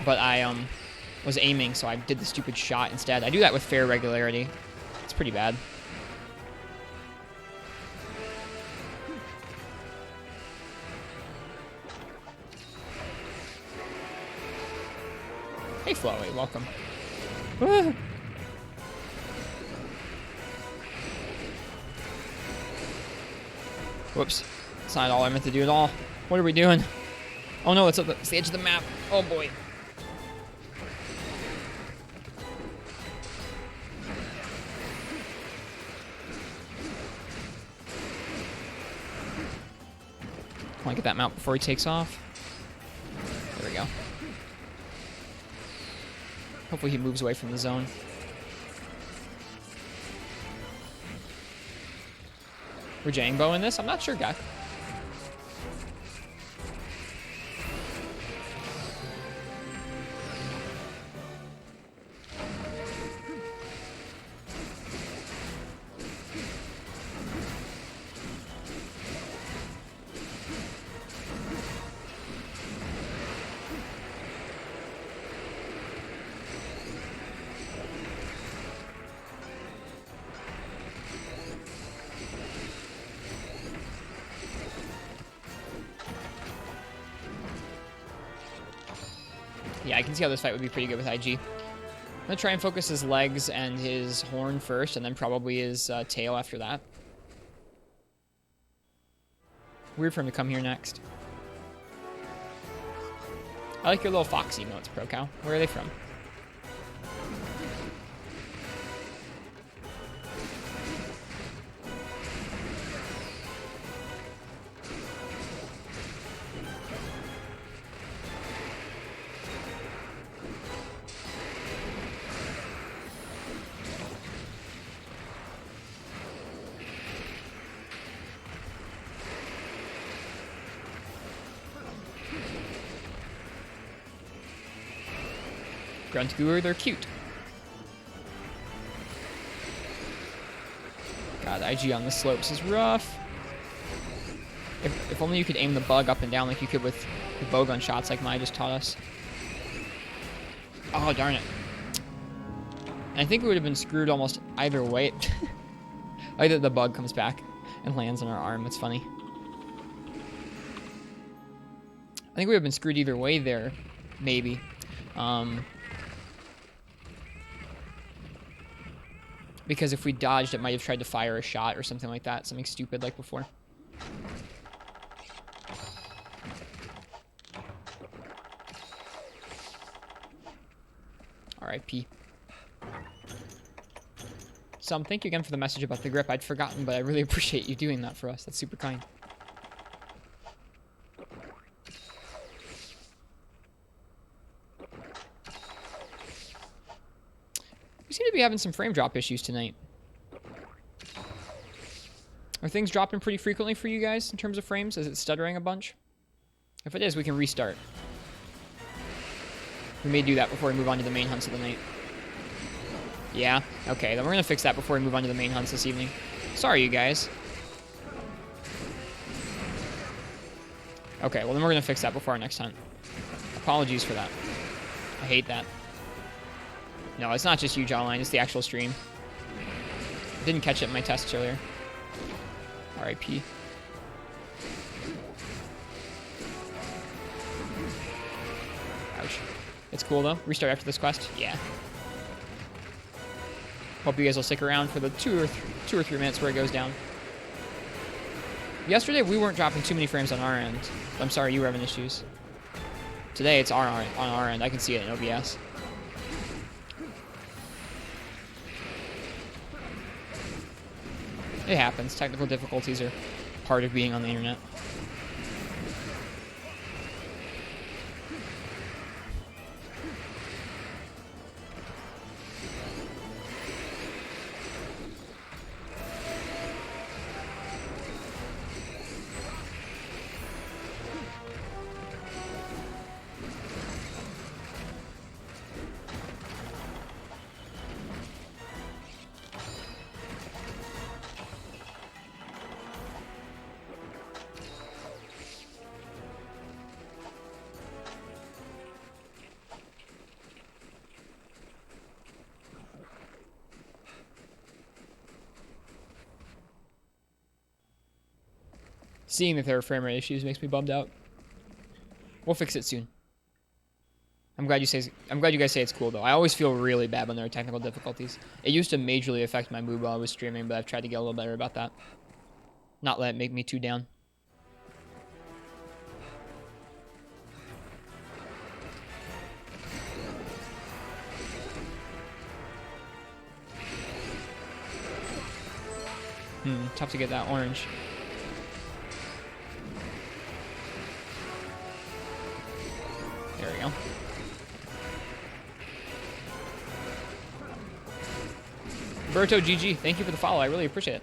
but I was aiming, so I did the stupid shot instead. I do that with fair regularity. It's pretty bad. Hey, Flowey, welcome. Whoops. That's not all I meant to do at all. What are we doing? Oh no, it's the edge of the map. Oh boy. I want to get that mount before he takes off. There we go. Hopefully he moves away from the zone. We're Jangbo in this? I'm not sure, guy. Yeah, I can see how this fight would be pretty good with IG. I'm going to try and focus his legs and his horn first, and then probably his tail after that. Weird for him to come here next. I like your little fox emotes, ProCow. Where are they from? Grunt Gooer, they're cute. God, IG on the slopes is rough. If only you could aim the bug up and down like you could with the bowgun shots like Mai just taught us. Oh, darn it. I think we would have been screwed almost either way. Either the bug comes back and lands on our arm. That's funny. I think we would have been screwed either way there, maybe. Because if we dodged, it might have tried to fire a shot or something like that. Something stupid like before. RIP. Thank you again for the message about the grip. I'd forgotten, but I really appreciate you doing that for us. That's super kind. We seem to be having some frame drop issues tonight. Are things dropping pretty frequently for you guys in terms of frames? Is it stuttering a bunch? If it is, we can restart. We may do that before we move on to the main hunts of the night. Yeah? Okay, then we're going to fix that before we move on to the main hunts this evening. Sorry, you guys. Okay, well then we're going to fix that before our next hunt. Apologies for that. I hate that. No, it's not just you, Jawline. It's the actual stream. Didn't catch it in my tests earlier. RIP. Ouch. It's cool, though. Restart after this quest? Yeah. Hope you guys will stick around for the two or three minutes where it goes down. Yesterday we weren't dropping too many frames on our end. I'm sorry you were having issues. Today it's on our end. I can see it in OBS. It happens. Technical difficulties are part of being on the internet. Seeing that there are frame rate issues makes me bummed out. We'll fix it soon. I'm glad you guys say it's cool though. I always feel really bad when there are technical difficulties. It used to majorly affect my mood while I was streaming, but I've tried to get a little better about that. Not let it make me too down. Tough to get that orange. There we go. Berto GG, thank you for the follow. I really appreciate it.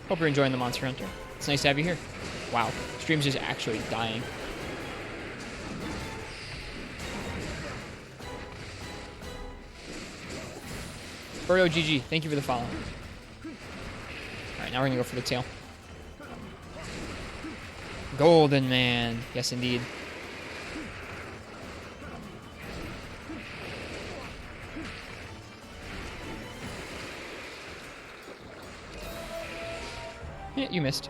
Hope you're enjoying the Monster Hunter. It's nice to have you here. Wow, stream's just actually dying. Berto GG, thank you for the follow. Alright, now we're gonna go for the tail. Golden Man. Yes, indeed. Yeah, you missed.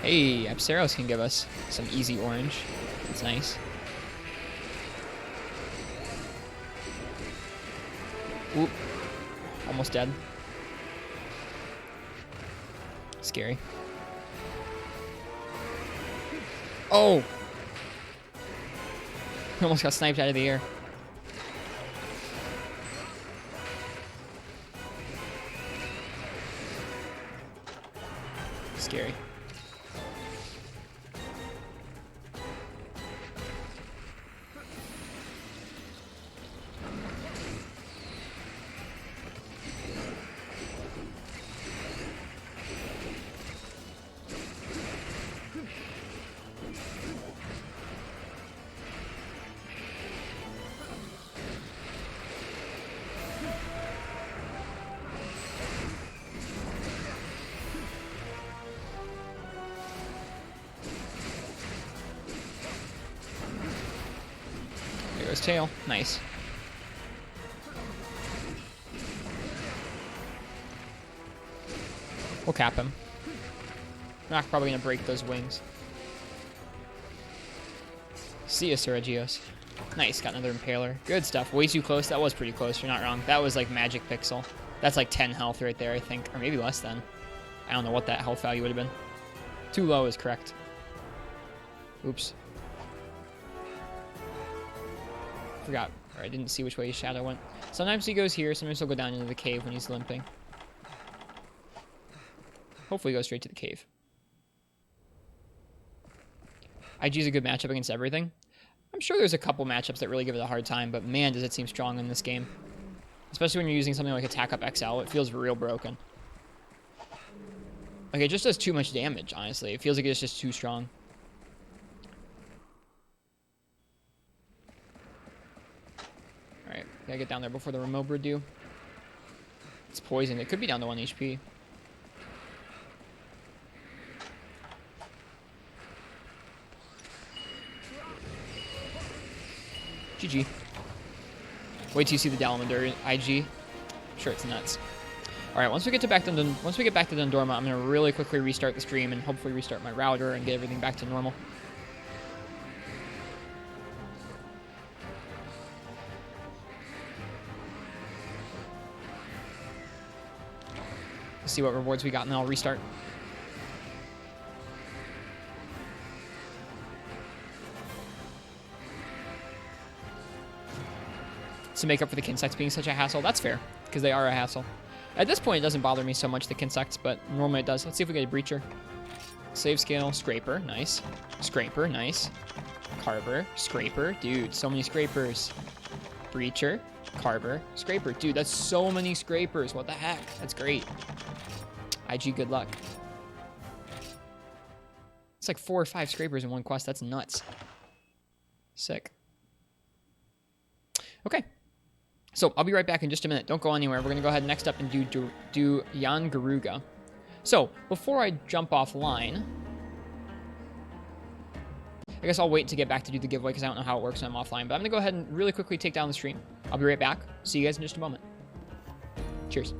Hey, Apsaros can give us some easy orange. That's nice. Oop. Almost dead. Scary. Oh! Almost got sniped out of the air. Scary. His tail. Nice. We'll cap him. We're not probably going to break those wings. See ya, Sergios. Nice. Got another Impaler. Good stuff. Way too close. That was pretty close. You're not wrong. That was like Magic Pixel. That's like 10 health right there, I think. Or maybe less than. I don't know what that health value would have been. Too low is correct. Oops. Forgot, or I didn't see which way his shadow went. Sometimes he goes here, sometimes he'll go down into the cave when he's limping. Hopefully he goes straight to the cave. IG's a good matchup against everything. I'm sure there's a couple matchups that really give it a hard time, but man, does it seem strong in this game. Especially when you're using something like Attack Up XL, it feels real broken. Like, it just does too much damage, honestly. It feels like it's just too strong. Alright, gotta get down there before the remote bird do. It's poisoned. It could be down to 1 HP. GG. Wait till you see the Dalamadur IG. Sure, it's nuts. All right, once we get back to Dundorma, I'm gonna really quickly restart the stream and hopefully restart my router and get everything back to normal. Let's see what rewards we got, and then I'll restart. To make up for the Kinsects being such a hassle. That's fair, because they are a hassle. At this point, it doesn't bother me so much, the Kinsects, but normally it does. Let's see if we get a Breacher. Save scale, Scraper, nice. Scraper, nice. Carver, Scraper. Dude, so many Scrapers. Breacher, Carver, Scraper. Dude, that's so many Scrapers. What the heck? That's great. IG, good luck. It's like 4 or 5 Scrapers in one quest. That's nuts. Sick. Okay. So I'll be right back in just a minute. Don't go anywhere. We're going to go ahead next up and do Jan Garuga. So before I jump offline, I guess I'll wait to get back to do the giveaway because I don't know how it works when I'm offline. But I'm going to go ahead and really quickly take down the stream. I'll be right back. See you guys in just a moment. Cheers.